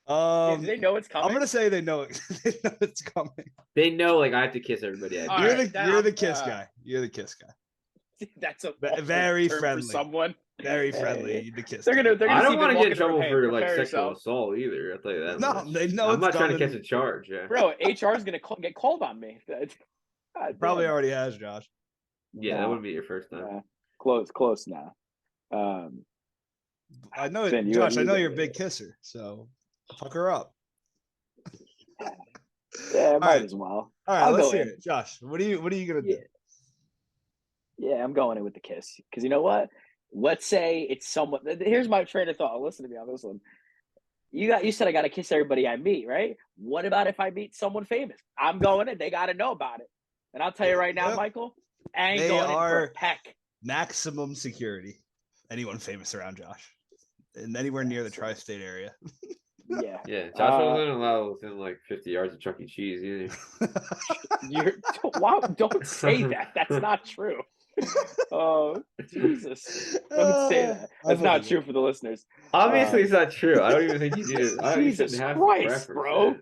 Do they know it's coming? I'm gonna say they know it. They know it's coming. They know, like, I have to kiss everybody. All You're right, the that- kiss guy. You're the kiss guy. That's a Very term friendly. for someone. Very Hey. friendly. The kiss. They're guy. gonna I see don't want to them get in walking trouble around, "Hey, for like prepare sexual yourself." assault either. I'll tell you that. No, much. they know I'm it's not trying to coming. catch a charge. Yeah, Bro, HR is gonna get called on me. God Probably damn. already has, Josh. yeah, that No. wouldn't be your first time. Close now. I know, Ben, Josh. I know you're a big kisser, so fuck her up. Yeah, might right. as well. All right, I'll let's go hear in. it, Josh. What are you gonna do? Yeah, I'm going in with the kiss because you know what? Let's say it's someone. Here's my train of thought. Listen to me on this one. You said I got to kiss everybody I meet, right? What about if I meet someone famous? I'm going in. They got to know about it. And I'll tell you right now, Yep. Michael, I ain't They going in for are- a peck. Maximum security. Anyone famous around Josh, and anywhere near the tri-state area. Yeah. Yeah, Josh wasn't allowed within like 50 yards of Chuck E. Cheese either. Don't say that. That's not true. Oh, Jesus. Don't say that. That's not true for the listeners. Obviously, it's not true. I don't even think you need it. You shouldn't Jesus have Christ, bro. that.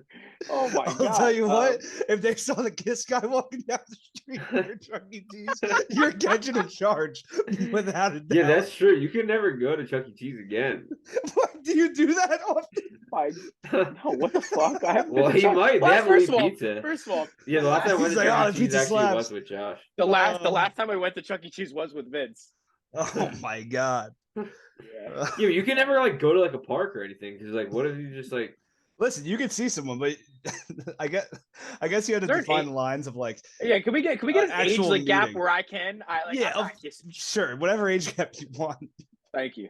Oh my God. I'll tell you what, if they saw the Kiss guy walking down the street near Chuck E. Cheese, you're catching a charge without a doubt. Yeah, that's true. You can never go to Chuck E. Cheese again. What, do you do that often? No, what the fuck? Well, he might. They have elite pizza. First of all, Yeah, the last time I went to Chuck E. Cheese actually was with Josh. The last time I went to Chuck E. Cheese was with Vince. Oh my God. Yeah. Yeah, you can never like go to like a park or anything because like, what if you just like? Listen, you can see someone, but I guess you had to define the lines of like. Yeah, can we get an age like gap where I can? Sure, whatever age gap you want. Thank you.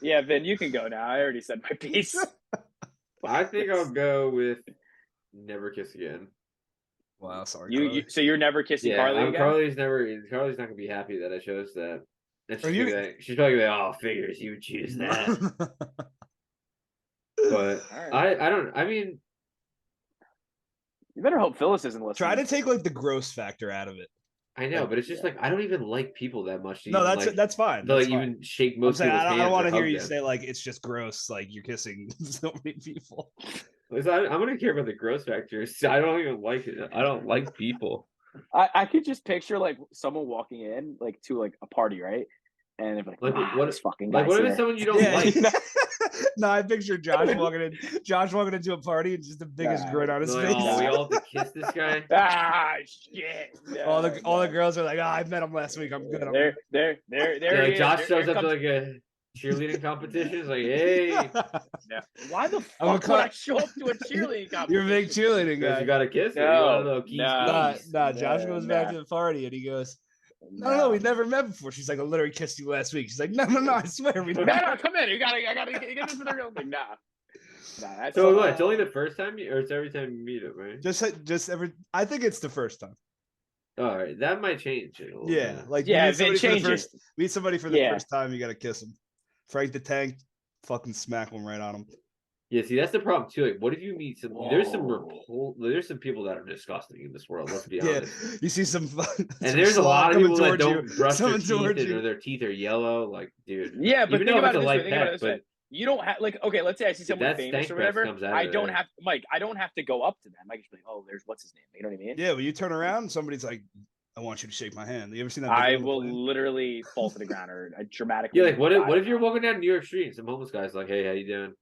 Yeah, Vin, you can go now. I already said my piece. I think I'll go with never kiss again. Wow, sorry. So you're never kissing Carly again? Carly's not gonna be happy that I chose that. And she's probably like, oh, figures you would choose that. But right. I mean, you better hope Phyllis isn't listening. Try to take like the gross factor out of it. I know, but it's just like I don't even like people that much. No, that's fine. That's fine. Even shake most people's hands. I don't want to hear you say like it's just gross, like you're kissing so many people. I'm gonna care about the gross factor. I don't even like it. I don't like people. I could just picture like someone walking in like to like a party, right? And they're like what is fucking guy? Like what if it's someone you don't like? No, I picture Josh walking into a party and just the biggest grin on his face. Oh, we all have to kiss this guy. Shit! All the girls are like, I met him last week. I'm good. There. Yeah, like Josh shows up to like a cheerleading competition. It's like, hey, yeah. Why the fuck would I show up to a cheerleading competition? You're a big cheerleading guy. You got to kiss. Josh goes back to the party and he goes. No, we never met before. She's like, I literally kissed you last week. She's like, no, I swear we never. No, come in. I gotta get this for the real thing. Nah. That's so what? It's only the first time, or it's every time you meet him, right? Just every. I think it's the first time. All right, that might change it. Meet somebody for the first time, you gotta kiss him. Frank the Tank, fucking smack one right on him. Yeah, see, that's the problem too. Like, what if you meet some? There's some people that are disgusting in this world. Let's be honest. You see some, and there's a lot of people that don't brush their teeth, or their teeth are yellow. Like, dude. Yeah, but think about it this way. You don't have like, okay, let's say I see someone famous or whatever. I don't have to go up to them. I can just be like, oh, there's what's his name. You know what I mean? Yeah, when you turn around, and somebody's like, I want you to shake my hand. You ever seen that? I will literally fall to the ground or dramatically. Yeah, like what if you're walking down New York Street and some homeless guy's like, hey, how you doing?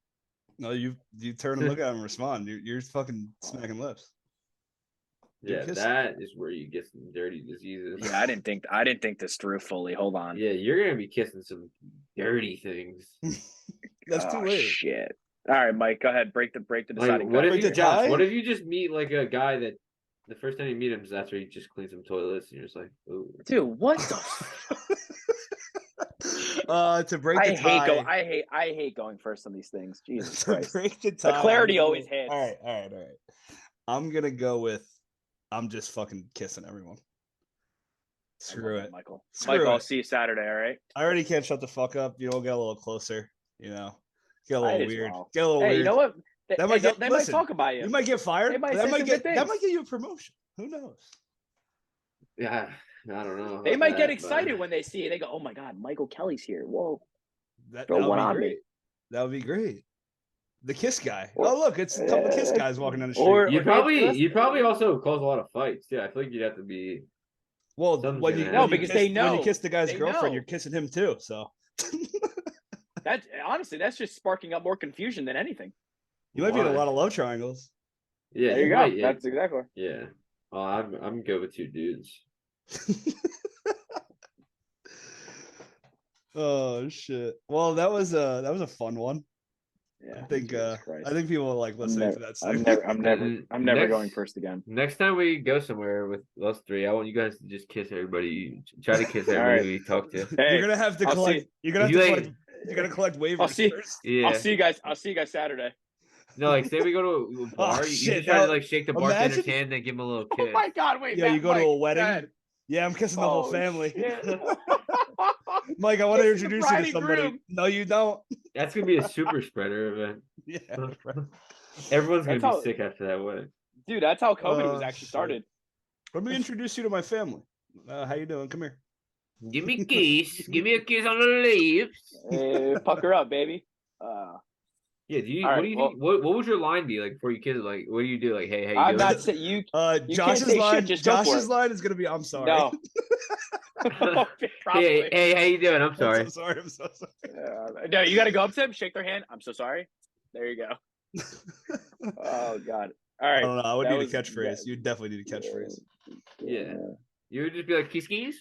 No, you turn and look at him and respond. You're fucking smacking lips. Yeah, that is where you get some dirty diseases. Yeah, I didn't think this through fully. Hold on. Yeah, you're gonna be kissing some dirty things. That's too late. Shit. All right, Mike, go ahead. Break the deciding. What if you just meet like a guy that the first time you meet him is after he just cleans some toilets and you're just like, ooh. Dude, what the to break the tie. I hate going first on these things. Jesus Christ. Break the tie. The clarity always hits. All right. I'm gonna go with I'm just fucking kissing everyone. Screw it. Michael, I'll see you Saturday, all right? I already can't shut the fuck up. We'll get a little closer, Get a little weird. Well. Get a little weird. You know what? They might talk about you. You might get fired. That might get you a promotion. Who knows? Yeah. I don't know. They might get excited when they see it. They go, "Oh my God, Michael Kelly's here!" Whoa, that would be great. That would be great. The Kiss guy. Look, it's a couple of Kiss guys walking down the street. You probably also cause a lot of fights. Yeah, I feel like you'd have to be. Well, when you kiss the guy's girlfriend, you're kissing him too. So that's just sparking up more confusion than anything. You might be in a lot of love triangles. Yeah, there you go. Yeah. That's exactly. Yeah. I'm good with two dudes. Oh shit! Well, that was a fun one. Yeah, I think people will like listening to that. I'm never going first again. Next time we go somewhere with us three, I want you guys to just kiss everybody. Try to kiss everybody we talk to. Hey, you're gonna have to collect. You're gonna collect waivers first. Yeah. I'll see you guys Saturday. No, like say we go to a bar, you try to like shake the bartender's hand and give him a little kiss. Oh my God! Wait. Yeah, you go to a wedding. God. Yeah, I'm kissing the whole family. Mike, I want to introduce you to somebody. No, you don't. That's gonna be a super spreader event. Yeah, right. Everyone's gonna That's be sick after that way. Dude, that's how COVID was actually Shit. started. Let me introduce you to my family. How you doing? Come here. Give me a kiss. Give me a kiss on the lips. Hey, pucker up, baby. Yeah, do you? All What right, do you well, think? What would your line be like before you kiss? Like, what do you do? Like, hey, how you I'm doing? not saying you. You can't Josh's say line. shit. Just go for Josh's it. line is gonna be, "I'm sorry." No. Hey, Probably. hey, how you doing? I'm I'm sorry. so sorry. I'm so sorry. No, you got to go up to them, shake their hand. I'm so sorry. There you go. Oh God. All right. I don't know. I would that need a was- catchphrase. You definitely need a catchphrase. Yeah. You would just be like, kiss keys?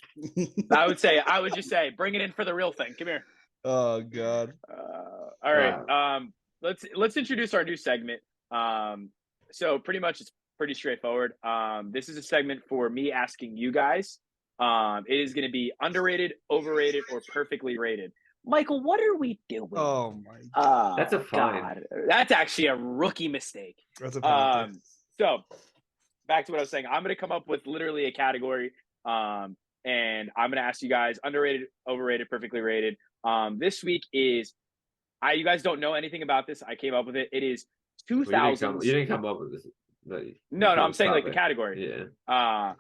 I would just say, bring it in for the real thing. Come here. Oh God. All right. Let's introduce our new segment. So pretty much it's pretty straightforward. This is a segment for me asking you guys. It is going to be underrated, overrated, or perfectly rated. Michael, what are we doing? Oh my God. That's a fine. God. That's actually a rookie mistake. That's a penalty. So back to what I was saying. I'm going to come up with literally a category, and I'm going to ask you guys underrated, overrated, perfectly rated. This week is you guys don't know anything about this. I came up with it. It is 2000s. You didn't come up with this. No, I'm saying like topic. the category. Yeah.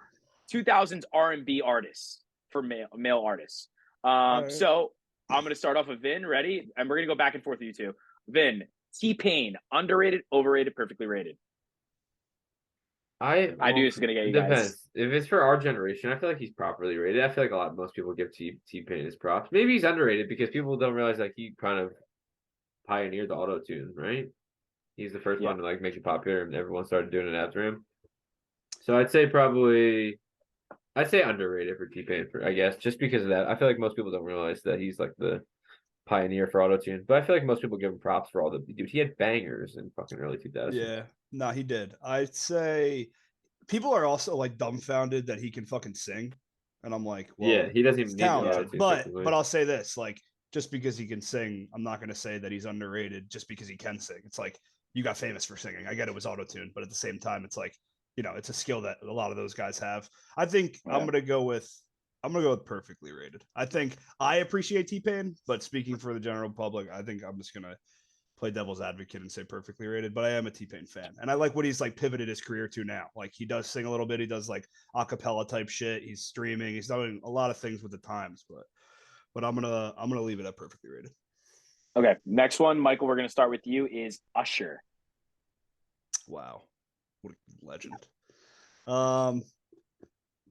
2000s R&B artists for male artists. Right. So I'm going to start off with Vin. Ready? And we're going to go back and forth with you two. Vin, T-Pain, underrated, overrated, perfectly rated. I knew this was going to get you depends. guys. If it's for our generation, I feel like he's properly rated. I feel like most people give T-Pain his props. Maybe he's underrated because people don't realize like he kind of pioneered the auto tune, right? He's the first one to like make it popular, and everyone started doing it after him. So I'd say underrated for T-Pain, I guess, just because of that. I feel like most people don't realize that he's like the pioneer for auto tune, but I feel like most people give him props for all the dude. He had bangers in fucking early 2000s. Yeah, no, he did. I'd say people are also like dumbfounded that he can fucking sing, and I'm like, well, yeah, he doesn't even need talented. auto-tune. But I'll say this, like, just because he can sing, I'm not going to say that he's underrated just because he can sing. It's like you got famous for singing. I get it was auto tune, but at the same time, it's like, you know, it's a skill that a lot of those guys have. I think I'm gonna go with perfectly rated. I think I appreciate T-Pain, but speaking for the general public, I think I'm just gonna play devil's advocate and say perfectly rated. But I am a T-Pain fan, and I like what he's like pivoted his career to now. Like he does sing a little bit, he does like a cappella type shit. He's streaming, he's doing a lot of things with the times. But I'm gonna leave it at perfectly rated. Okay, next one, Michael. We're gonna start with you. Is Usher. Wow, what a legend.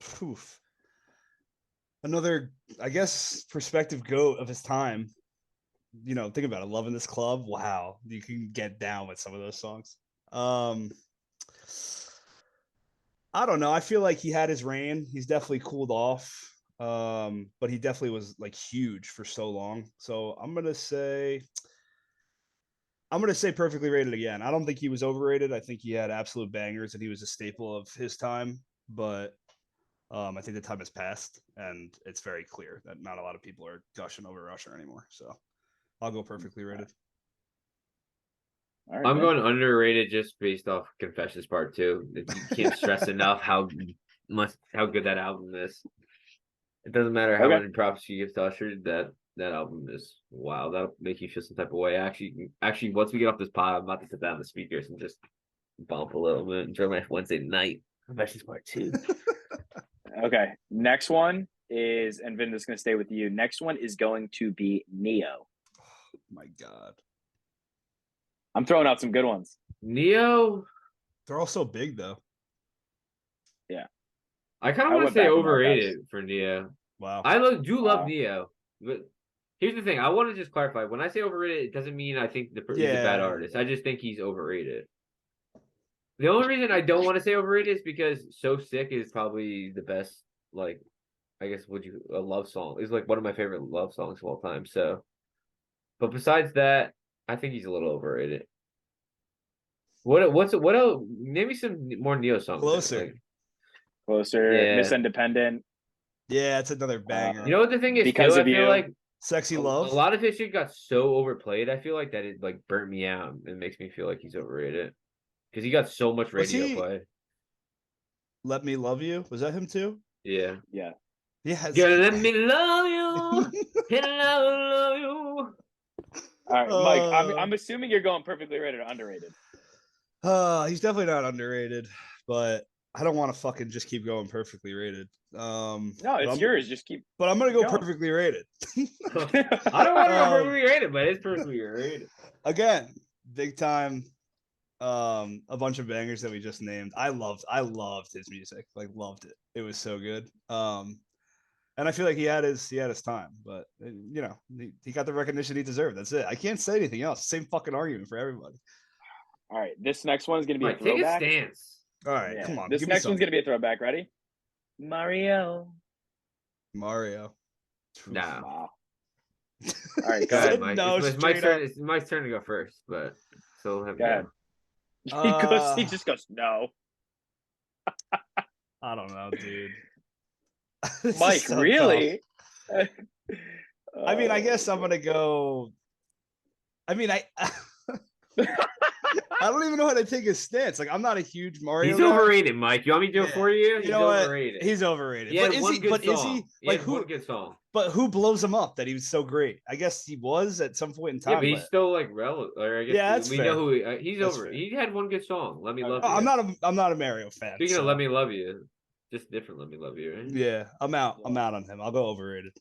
Poof. Another, I guess, perspective goat of his time. You know, think about it. Loving This Club. Wow, you can get down with some of those songs. I don't know. I feel like he had his reign. He's definitely cooled off. But he definitely was like huge for so long. So I'm gonna say perfectly rated again. I don't think he was overrated. I think he had absolute bangers and he was a staple of his time. But I think the time has passed, and it's very clear that not a lot of people are gushing over Usher anymore. So I'll go perfectly rated. All right, I'm going underrated just based off Confessions Part 2. You can't stress enough how good that album is. It doesn't matter how many props you give to Usher. That album is wow. That'll make you feel some type of way. Actually, once we get off this pod, I'm about to sit down the speakers and just bump a little bit. Enjoy my Wednesday night. Confessions Part 2. Okay, next one is, and Vin is going to stay with you. Next one is going to be Neo. Oh my God. I'm throwing out some good ones. Neo. They're all so big, though. Yeah. I kind of want to say overrated for Neo. Wow. I love Neo. But here's the thing. I want to just clarify. When I say overrated, it doesn't mean I think he's a bad artist. I just think he's overrated. The only reason I don't want to say overrated is because So Sick is probably the best, like, I guess, a love song. It's like one of my favorite love songs of all time. So, but besides that, I think he's a little overrated. What else? Name me some more Neo songs. Closer. Yeah. Miss Independent. Yeah, it's another banger. You know what the thing is? Because too, of I feel like Sexy Love. A lot of his shit got so overplayed. I feel like that it like burnt me out and makes me feel like he's overrated. Because he got so much radio play. Let Me Love You? Was that him too? Yeah. Yeah. Yeah. Girl, let me love you. And I will love you. All right, Mike. I'm assuming you're going perfectly rated or underrated. He's definitely not underrated, but I don't want to fucking just keep going perfectly rated. No, it's yours. Just keep. But I'm gonna go going. perfectly rated. I don't want to go perfectly rated, but it's perfectly rated. Again, big time. A bunch of bangers that we just named. I loved his music. Like loved it. It was so good. And I feel like he had his time, but you know, he got the recognition he deserved. That's it. I can't say anything else. Same fucking argument for everybody. All right, this next one is going to be a throwback. Take a stance. All right, come on. This next one's going to be a throwback. Ready? Mario. No. Wow. All right, go ahead, Mike. No, it's Mike's turn to go first, but so have go ahead. He just goes, no. I don't know, dude. Mike, so really? I mean, I guess I'm gonna go. I mean, I don't even know how to take his stance. Like, I'm not a huge Mario. He's overrated, Mike. You want me to do it for you? He's overrated. He's overrated. He but is he like who? One good song. But who blows him up that he was so great? I guess he was at some point in time. Yeah, but he's still like relevant. Or I guess we know who he's that's over. Fair. He had one good song. Let me love you. I'm not a Mario fan. Speaking of Let Me Love You, just different Let Me Love You, right? Yeah, I'm out. I'm out on him. I'll go overrated.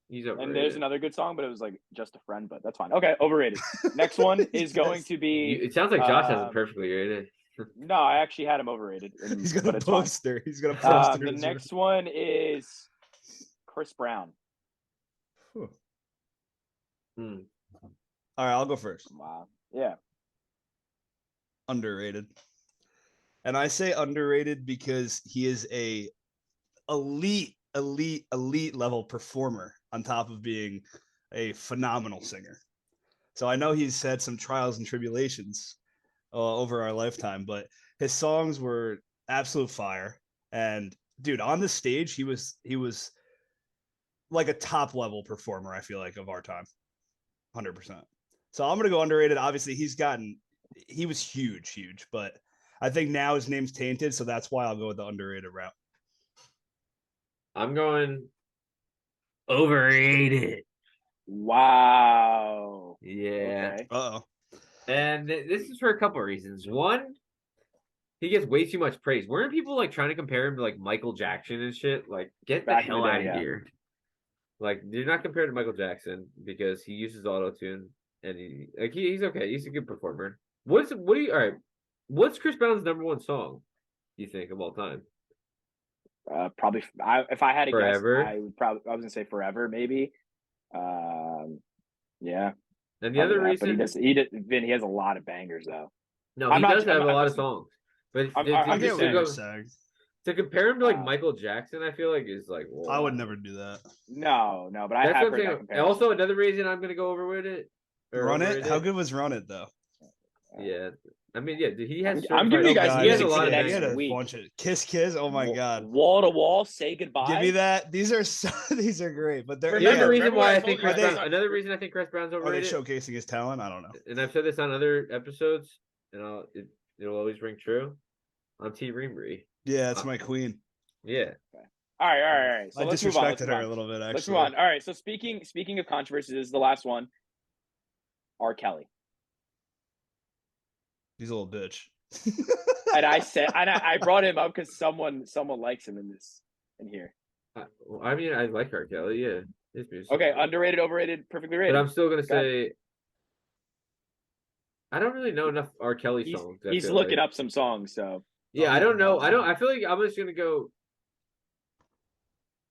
He's overrated. And there's another good song, but it was like Just a Friend, but that's fine. Okay, overrated. Next one is going to be. It sounds like Josh has it perfectly rated. No, I actually had him overrated. He's got a poster. He's got a poster. The next one is Chris Brown. All right, I'll go first. Wow. Yeah. Underrated. And I say underrated because he is a elite level performer on top of being a phenomenal singer. So I know he's had some trials and tribulations over our lifetime, but his songs were absolute fire. And dude, on the stage, he was like a top level performer, I feel like, of our time. 100%. So I'm gonna go underrated. Obviously, he was huge, but I think now his name's tainted, so that's why I'll go with the underrated route. I'm going overrated. Wow. Yeah. Okay. Uh-oh. And this is for a couple of reasons. One, he gets way too much praise. Weren't people like trying to compare him to like Michael Jackson and shit? Like, get the hell out of here. Like, you're not compared to Michael Jackson because he uses auto-tune and he's okay. He's a good performer. All right. What's Chris Brown's number one song, you think, of all time? Probably if I had to Forever. guess, I was gonna say Forever, maybe. Yeah. And the other reason, but he has a lot of bangers though. No, he does have a lot of songs. But to compare him to like Michael Jackson, I feel like is like. Whoa. I would never do that. No, but I have heard that comparison. Also, another reason I'm gonna go over with it. Run It. How good was Run It though? Yeah. I mean, yeah, he has. I'm giving you guys. He has a lot of bunch of Kiss. Oh my god. Wall to Wall. Say Goodbye. Give me that. These are great. But another reason I think Chris Brown's overrated. Are they showcasing his talent? I don't know. And I've said this on other episodes, and it'll always ring true. On T. Reamery. Yeah, it's my queen. Yeah. Okay. All right. So I disrespected her a little bit. Actually, let's move on. All right. So speaking of controversies, this is the last one. R. Kelly. He's a little bitch. And I brought him up because someone likes him in here. I mean, I like R. Kelly. Yeah, his music. Okay, underrated, overrated, perfectly rated. But I'm still gonna say I don't really know enough R. Kelly songs. He's looking up some songs, so yeah, I don't know. I feel like I'm just gonna go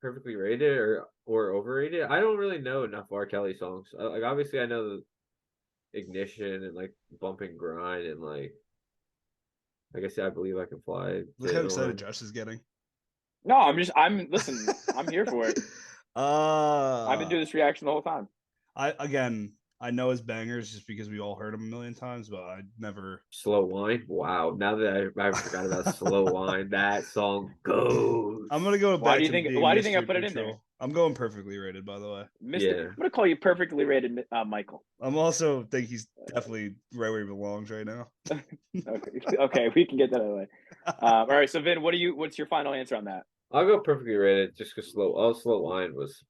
perfectly rated or overrated. I don't really know enough R. Kelly songs. Like obviously, I know the Ignition and like Bump and Grind and like I said, I Believe I Can Fly. Look how excited Josh is getting. No, listen, I'm here for it. I've been doing this reaction the whole time. I know his bangers just because we all heard him a million times, but I never. Slow Wine. Wow. Now that I forgot about Slow Wine, that song goes. I'm gonna go back. Why do you think I put it in there? I'm going perfectly rated, by the way. I'm gonna call you perfectly rated, Michael. I'm also think he's definitely right where he belongs right now. Okay, we can get that out of the way. All right, so Vin, what's your final answer on that? I'll go perfectly rated just because Slow Wine was.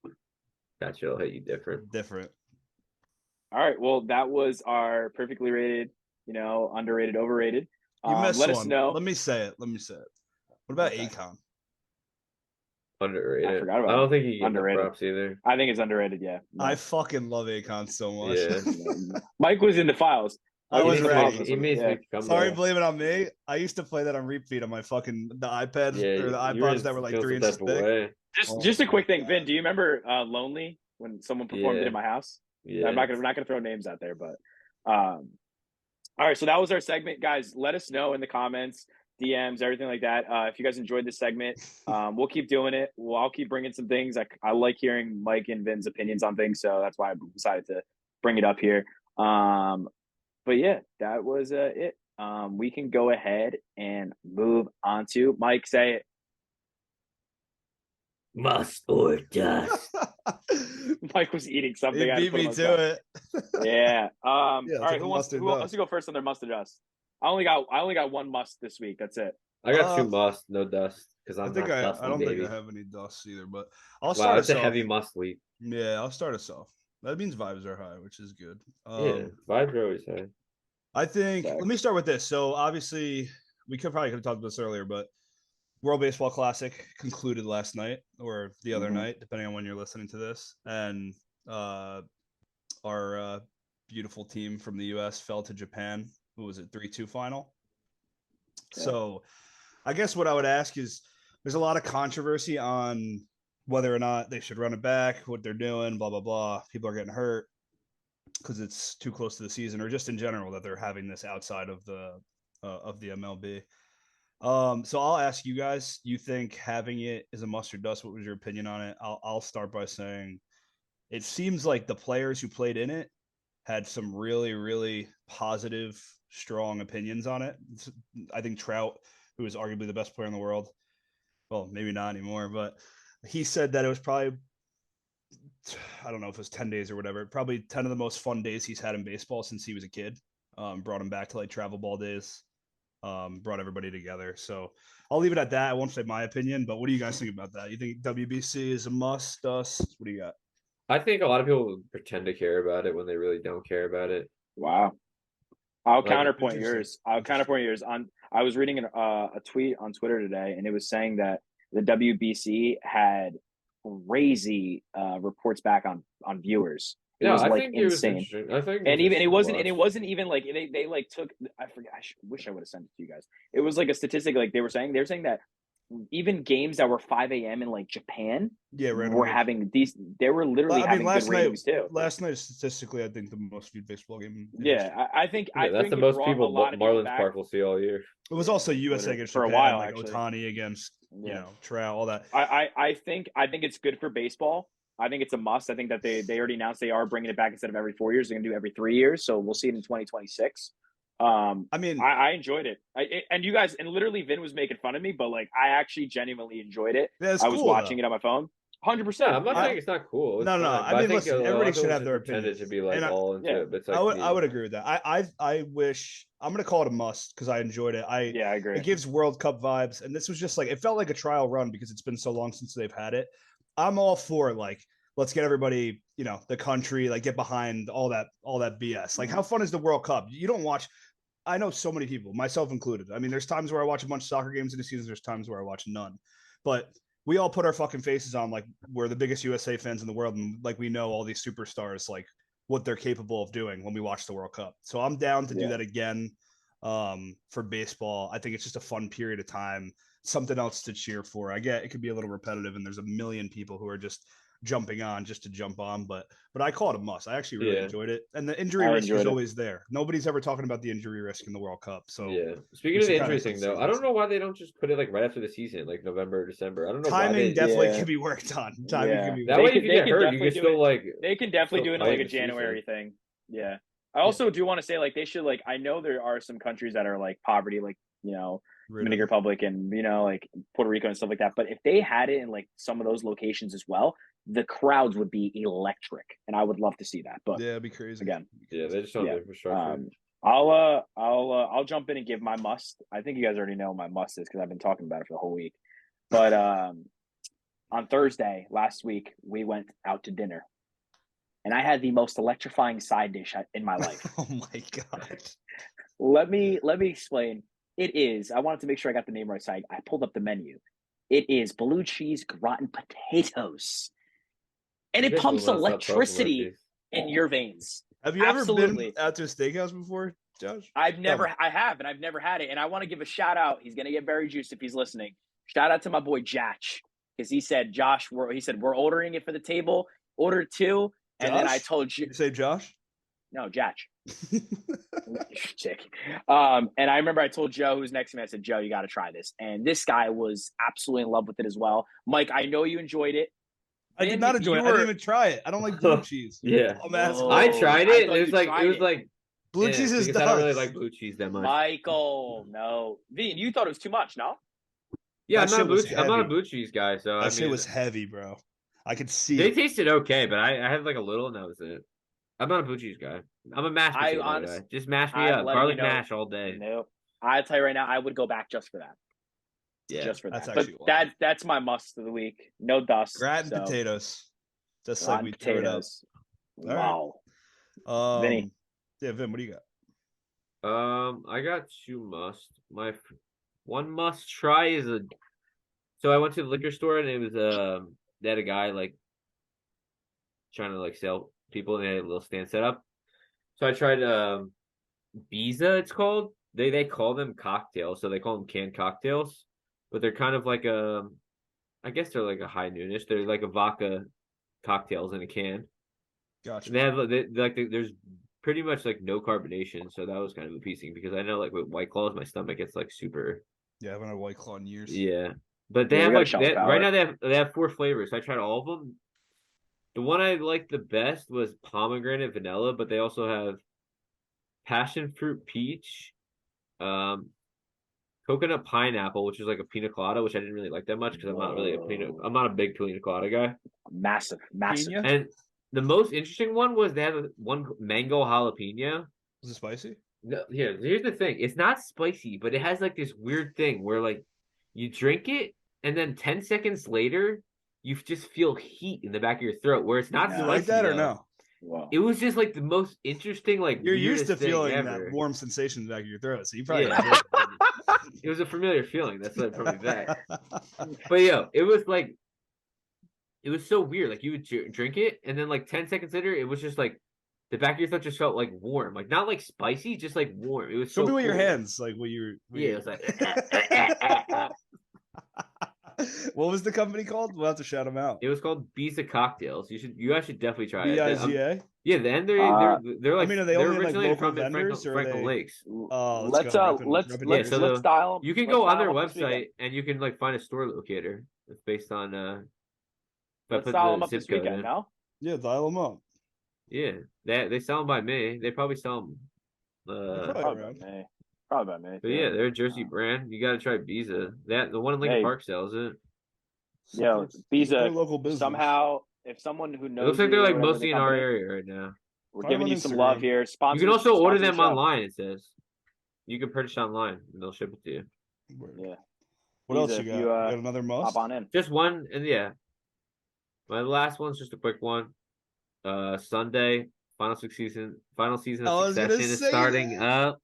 That shit'll hit you different. All right. Well, that was our perfectly rated, underrated, overrated. You missed Let us one. know. Let me say it. What about Okay. Akon? I Underrated. forgot I about don't him. think he get enough Underrated. props either. I think it's underrated. Yeah. I No. fucking love Akon so much. Yeah. Mike was in the files. I Mike was in the ready. files this He one. needs to Yeah. make a Sorry, comeback. blame it on me. I used to play that on repeat on my the iPads Yeah, or the you were iPods that were like feeling 3 some inches type of thick. way. Just Oh just a my quick thing, Vin. God. Do you remember "Lonely" when someone performed it Yeah. in my house? Yeah. I'm not gonna throw names out there, but all right. So that was our segment, guys. Let us know in the comments, DMs, everything like that. If you guys enjoyed this segment, we'll keep doing it. I'll keep bringing some things. I like hearing Mike and Vin's opinions on things, so that's why I decided to bring it up here. But yeah, that was it. We can go ahead and move on to Mike. Say it. Must or dust. Mike was eating something. He I had to beat put him me on the spot. to it. Yeah. All Yeah, right. take a Who wants mustard to dust. go first on their must adjust? I only got one must this week. That's it. I got Uh, two must, no dust, because I I'm think not I dusty, don't think baby. I have any dust either, but I'll Wow, start it's us a off. heavy must week. Yeah, I'll start us off. That means vibes are high, which is good. Yeah, vibes are always high. I think Facts. let me start with this. So obviously we could have talked about this earlier, but World Baseball Classic concluded last night or the other Mhm. night, depending on when you're listening to this. And our beautiful team from the US fell to Japan. What was it, 3-2 final? Yeah. So I guess what I would ask is there's a lot of controversy on whether or not they should run it back, what they're doing, blah, blah, blah. People are getting hurt because it's too close to the season, or just in general that they're having this outside of the MLB. So I'll ask you guys. You think having it is a mustard dust? What was your opinion on it? I'll start by saying it seems like the players who played in it had some really, really positive, strong opinions on it. I think Trout, who is arguably the best player in the world, well, maybe not anymore, but he said that it was probably, I don't know if it was 10 days or whatever, probably 10 of the most fun days he's had in baseball since he was a kid. Brought him back to like travel ball days, brought everybody together. So I'll leave it at that. I won't say my opinion, but what do you guys think about that? You think WBC is a must, dust? What do you got? I think a lot of people pretend to care about it when they really don't care about it. Wow. I'll Like, counterpoint yours. I was reading a tweet on Twitter today, and it was saying that the WBC had crazy reports back on viewers. It yeah, was I like think it was insane. interesting. I think it And was even interesting to it watch. wasn't even like they like took, I forget, wish I would have sent it to you guys. It was like a statistic, like they were saying that even games that were 5 a.m. in like Japan Yeah, were randomly. having they were literally I mean, having good ratings too. last night statistically, I think the most viewed baseball game in history. Yeah, I think Yeah, that's the it most brought a people lot of people Marlins back. Park will see all year. It was Yeah, also USA literally, against for a Japan, while like actually. Otani against Yeah. Trout, all that. I think it's good for baseball. I think it's a must. I think that they already announced they are bringing it back instead of every 4 years. They're gonna do every 3 years. So we'll see it in 2026. I mean, I enjoyed it. And you guys, and literally Vin was making fun of me, but like I actually genuinely enjoyed it. yeah, it's I was cool watching though. it on my phone. No, 100%. I'm not saying it's not cool. It's No. fine. I But I mean, think a listen, lot everybody of should people have just their pretended opinions, to be like and all into yeah, it. But it's like I would agree with that. I wish I'm gonna call it a must because I enjoyed it. I agree. It gives World Cup vibes, and this was just like it felt like a trial run because it's been so long since they've had it. I'm all for like let's get everybody, the country, like get behind all that BS. Like how fun is the World Cup? You don't watch. I know so many people, myself included. I mean, there's times where I watch a bunch of soccer games in the season. There's times where I watch none, but we all put our fucking faces on like we're the biggest USA fans in the world, and like we know all these superstars like what they're capable of doing when we watch the World Cup. So I'm down to do that again for baseball. I think it's just a fun period of time, something else to cheer for. I get it could be a little repetitive, and there's a million people who are just jumping on just to jump on, but I call it a must. I actually really enjoyed it, and the injury I risk is enjoyed it. always there. Nobody's ever talking about the injury risk in the World Cup. So yeah. Speaking we of the should kinda injury take thing, it though, I seriously. don't know why they don't just put it like right after the season, like November or December. I don't know why Timing they. definitely Yeah. could be worked on. Timing Yeah. could be That worked way, They if you they get can hurt, you definitely can do still it. like They can definitely still do it in play like in a the season. January thing. Yeah. I also do want to say like they should like I know there are some countries that are like poverty, like, Dominican ridden. Republic and like Puerto Rico and stuff like that. But if they had it in like some of those locations as well, the crowds would be electric. And I would love to see that. But Yeah, it'd be crazy. again, Yeah, they just don't have yeah. the infrastructure. I'll jump in and give my must. I think you guys already know what my must is because I've been talking about it for the whole week. But on Thursday last week, we went out to dinner. and I had the most electrifying side dish in my life. Oh my god. Let me explain. It is. I wanted to make sure I got the name right. So I pulled up the menu. It is blue cheese gratin potatoes, and You it guys will pumps not stop talking about electricity these. in your veins. Have you ever Absolutely. been out to a steakhouse before, Josh? I have, and I've never had it. And I want to give a shout out. He's gonna get very juiced if he's listening. Shout out to my boy Jatch, because he said, Josh, we're ordering it for the table. Order 2, and then I Josh? told you, Did you say Josh? no, Jatch. Chick. And I remember I told Joe, who's next to me, I said, Joe, you got to try this. And this guy was absolutely in love with it as well. Mike, I know you enjoyed it. I did not enjoy it. I didn't even try it. I don't like blue cheese. Yeah. I'm asking. I tried it. I thought It was you like tried it. Blue cheese is because nuts. I don't really like blue cheese that much. Michael, no. Vin, you thought it was too much, no? Yeah, That I'm not a heavy. blue cheese guy, so That shit was heavy, bro. I could see they it. tasted okay, but I had like a little and that was it. I'm not a blue cheese guy. I'm a mashed potato guy. Just mash me I'm up. letting Garlic you know. mash all day. Nope. I tell you right now, I would go back just for that. Yeah. Just for That's that. But actually wild. that's my must of the week. No dust. Gratin so. potatoes. Just like Rotten we threw it up. potatoes. Wow. Vinny. Yeah, Vin, what do you got? I got 2 must. One must try is so I went to the liquor store and it was they had a guy like trying to like sell people and they had a little stand set up. So I tried Biza, it's called. They call them cocktails, so they call them canned cocktails, but they're kind of like I guess they're like a high noonish. They're like a vodka cocktails in a can. Gotcha. They have there's pretty much like no carbonation, so that was kind of appeasing because I know like with White Claws, my stomach gets like super. Yeah, I haven't had a White Claw in years. Yeah, but they have like right now they have 4 flavors. So I tried all of them. The one I liked the best was pomegranate vanilla, but they also have passion fruit peach, coconut pineapple, which is like a pina colada, which I didn't really like that much because I'm not a big pina colada guy. Massive. Pina? And the most interesting one was they had one mango jalapeno. Was it spicy? No, here's the thing. It's not spicy, but it has like this weird thing where like you drink it and then 10 seconds later you just feel heat in the back of your throat where it's not spicy. Like that or no? Wow. It was just like the most interesting, like you're used to feeling ever. that warm sensation in the back of your throat, so you probably it was a familiar feeling. That's what brought me back. But it was like it was so weird. Like you would drink it, and then like 10 seconds later, it was just like the back of your throat just felt like warm, like not like spicy, just like warm. It was show so me with cool. your hands, like what you. It was like. What was the company called? We'll have to shout them out. It was called Biza Cocktails. You guys should definitely try it. BIZA? Yeah, then they're like. I mean, are they only like local from vendors Franklin Lakes. Oh, let's dial them. You can go on their website and you can like find a store locator. It's based on. Let's dial them up this weekend. No. Yeah, dial them up. Yeah, they sell them by me. They probably sell them. Probably by me. But yeah, they're a Jersey brand. You got to try Biza. The one in Lincoln Park sells it. Yeah, Biza. Local business. Somehow, if someone who knows, it looks like they're like mostly in our area right now. We're giving you some love here. You can also order them online. It says you can purchase online and they'll ship it to you. Yeah. What else you got? You got another must? Hop on in. Just one, and my last one's just a quick one. Sunday, final season of Succession is starting up.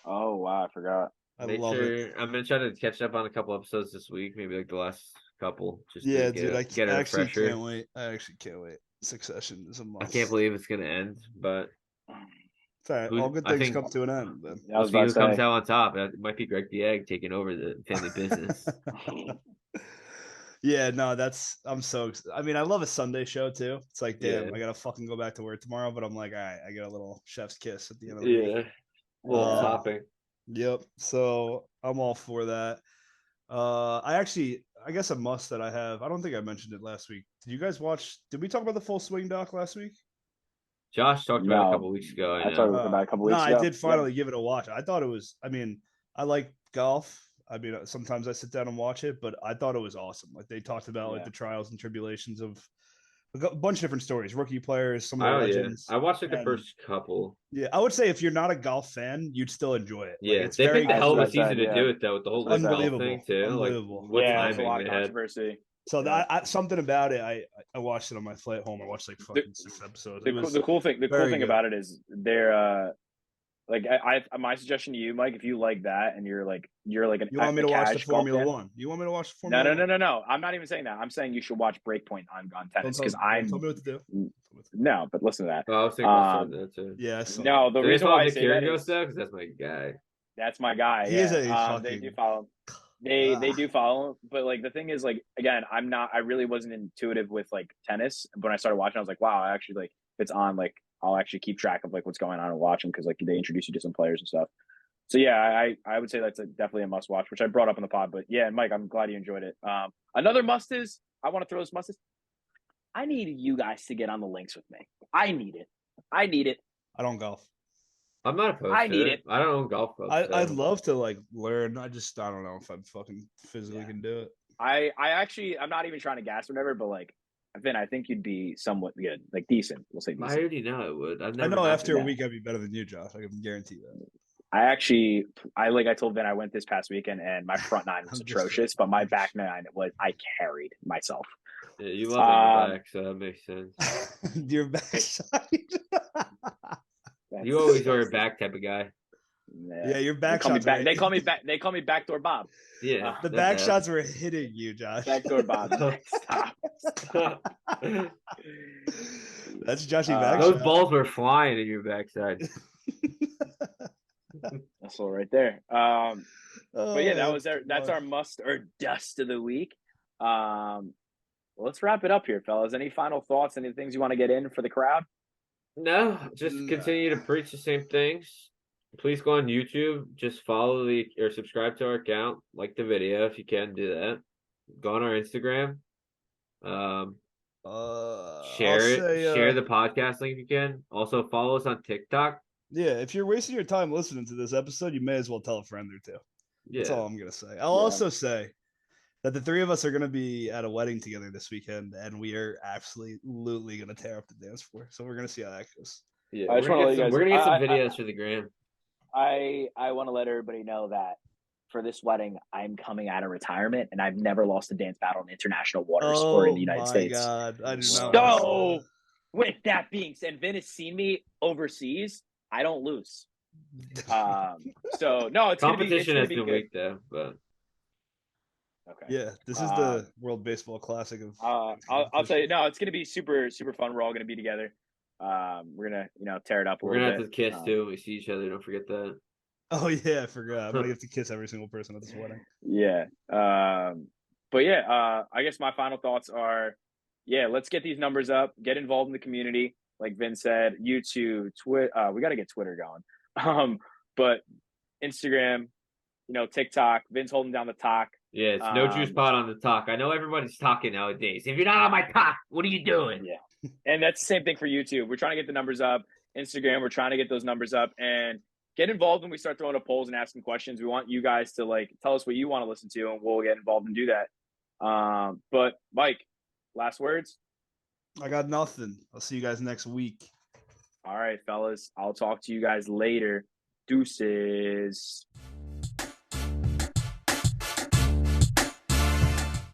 Oh wow, I forgot. I love it. I'm gonna try to catch up on a couple episodes this week, maybe like the last couple. Just dude, I actually refresher. can't wait. I actually can't wait. Succession is a must. I can't believe it's gonna end, but it's all right. All good things come to an end. Then we'll see who comes out on top. It might be Greg the Egg taking over the family business. Yeah, no, I'm so. I mean, I love a Sunday show too. It's like, damn, I gotta fucking go back to work tomorrow, but I'm like, all right, I get a little chef's kiss at the end of the week. Little topping. Yep. So I'm all for that. I guess a must that I have. I don't think I mentioned it last week. Did we talk about the Full Swing doc last week? Josh talked about it a couple weeks ago. I talked about it a couple weeks ago. I did finally give it a watch. I thought it was. I mean, I like golf. I mean, sometimes I sit down and watch it, but I thought it was awesome. Like they talked about like the trials and tribulations of a bunch of different stories, rookie players, some of the legends. I watched like the first couple. Yeah, I would say if you're not a golf fan, you'd still enjoy it. Yeah, like, they picked a hell of a season to do it though, with the whole golf thing too. Unbelievable. Like, what timing a lot of they had. controversy. So that something about it. I watched it on my flight home. I watched like fucking 6 episodes. The cool thing good. about it is they're like my suggestion to you, Mike, if you like that and you're like you want me to watch the Formula One? You want me to watch the Formula One? No. I'm not even saying that. I'm saying you should watch Breakpoint on tennis because don't tell me what to do. No, but listen to that. Oh, I was thinking about that too. Yeah. No, the reason why I say that is because that's my guy. That's my guy. He is a fucking... They do follow him. They do follow him, but like the thing is, like again, I really wasn't intuitive with like tennis. But when I started watching, I was like, wow, I actually like if it's on, like I'll actually keep track of like what's going on and watch them because like they introduce you to some players and stuff. So yeah, I would say that's definitely a must watch, which I brought up in the pod. But yeah, Mike, I'm glad you enjoyed it. Another must is I want to throw this must is I need you guys to get on the links with me. I need it. I don't golf. I'm not opposed to it. I don't own golf clubs. I'd love to like learn. I don't know if I fucking physically can do it. I'm not even trying to gas or whatever, but like Vin, I think you'd be somewhat good, like decent. We'll say decent. I already know I would. I know after a week I'd be better than you, Josh. I can guarantee that. I told Vin I went this past weekend and my front nine was atrocious, but my back nine I carried myself. Yeah, you love your back, so that makes sense. Your backside. You always are a back type of guy. Yeah, your back shots. They call me backdoor Bob. Yeah, the back shots were hitting you, Josh. Backdoor Bob. Stop. That's Joshy back. Those balls were flying in your backside. That's all right there. But yeah, that's our must or dust of the week. Let's wrap it up here, fellas. Any final thoughts? Any things you want to get in for the crowd? No, just continue to preach the same things. Please go on YouTube. Just follow or subscribe to our account. Like the video if you can do that. Go on our Instagram. Share the podcast link if you can. Also follow us on TikTok. Yeah, if you're wasting your time listening to this episode, you may as well tell a friend or two. Yeah. That's all I'm gonna say. I'll also say that the three of us are going to be at a wedding together this weekend, and we are absolutely going to tear up the dance floor. So we're going to see how that goes. Yeah, we're going to get some videos for the gram. I want to let everybody know that for this wedding, I'm coming out of retirement, and I've never lost a dance battle in international waters or in the United States. Oh, my God. I do not. So, with that being said, Vin has seen me overseas. I don't lose. So, no, it's competition going to be has been weak, though, but... Okay. Yeah, this is the World Baseball Classic of. I'll tell you, no, it's gonna be super fun. We're all gonna be together. We're gonna tear it up. We're gonna have to kiss too. When we see each other. Don't forget that. Oh yeah, I forgot. I'm gonna have to kiss every single person at this wedding. Yeah. But yeah, I guess my final thoughts are, let's get these numbers up. Get involved in the community, like Vin said. YouTube, Twitter. We got to get Twitter going. But Instagram, TikTok. Vin's holding down the talk. Yeah, it's no juice pod on the talk. I know everybody's talking nowadays. If you're not on my talk, what are you doing? Yeah. And that's the same thing for YouTube. We're trying to get the numbers up. Instagram, we're trying to get those numbers up and get involved when we start throwing up polls and asking questions. We want you guys to tell us what you want to listen to, and we'll get involved and do that. But Mike, last words? I got nothing. I'll see you guys next week. All right, fellas. I'll talk to you guys later. Deuces.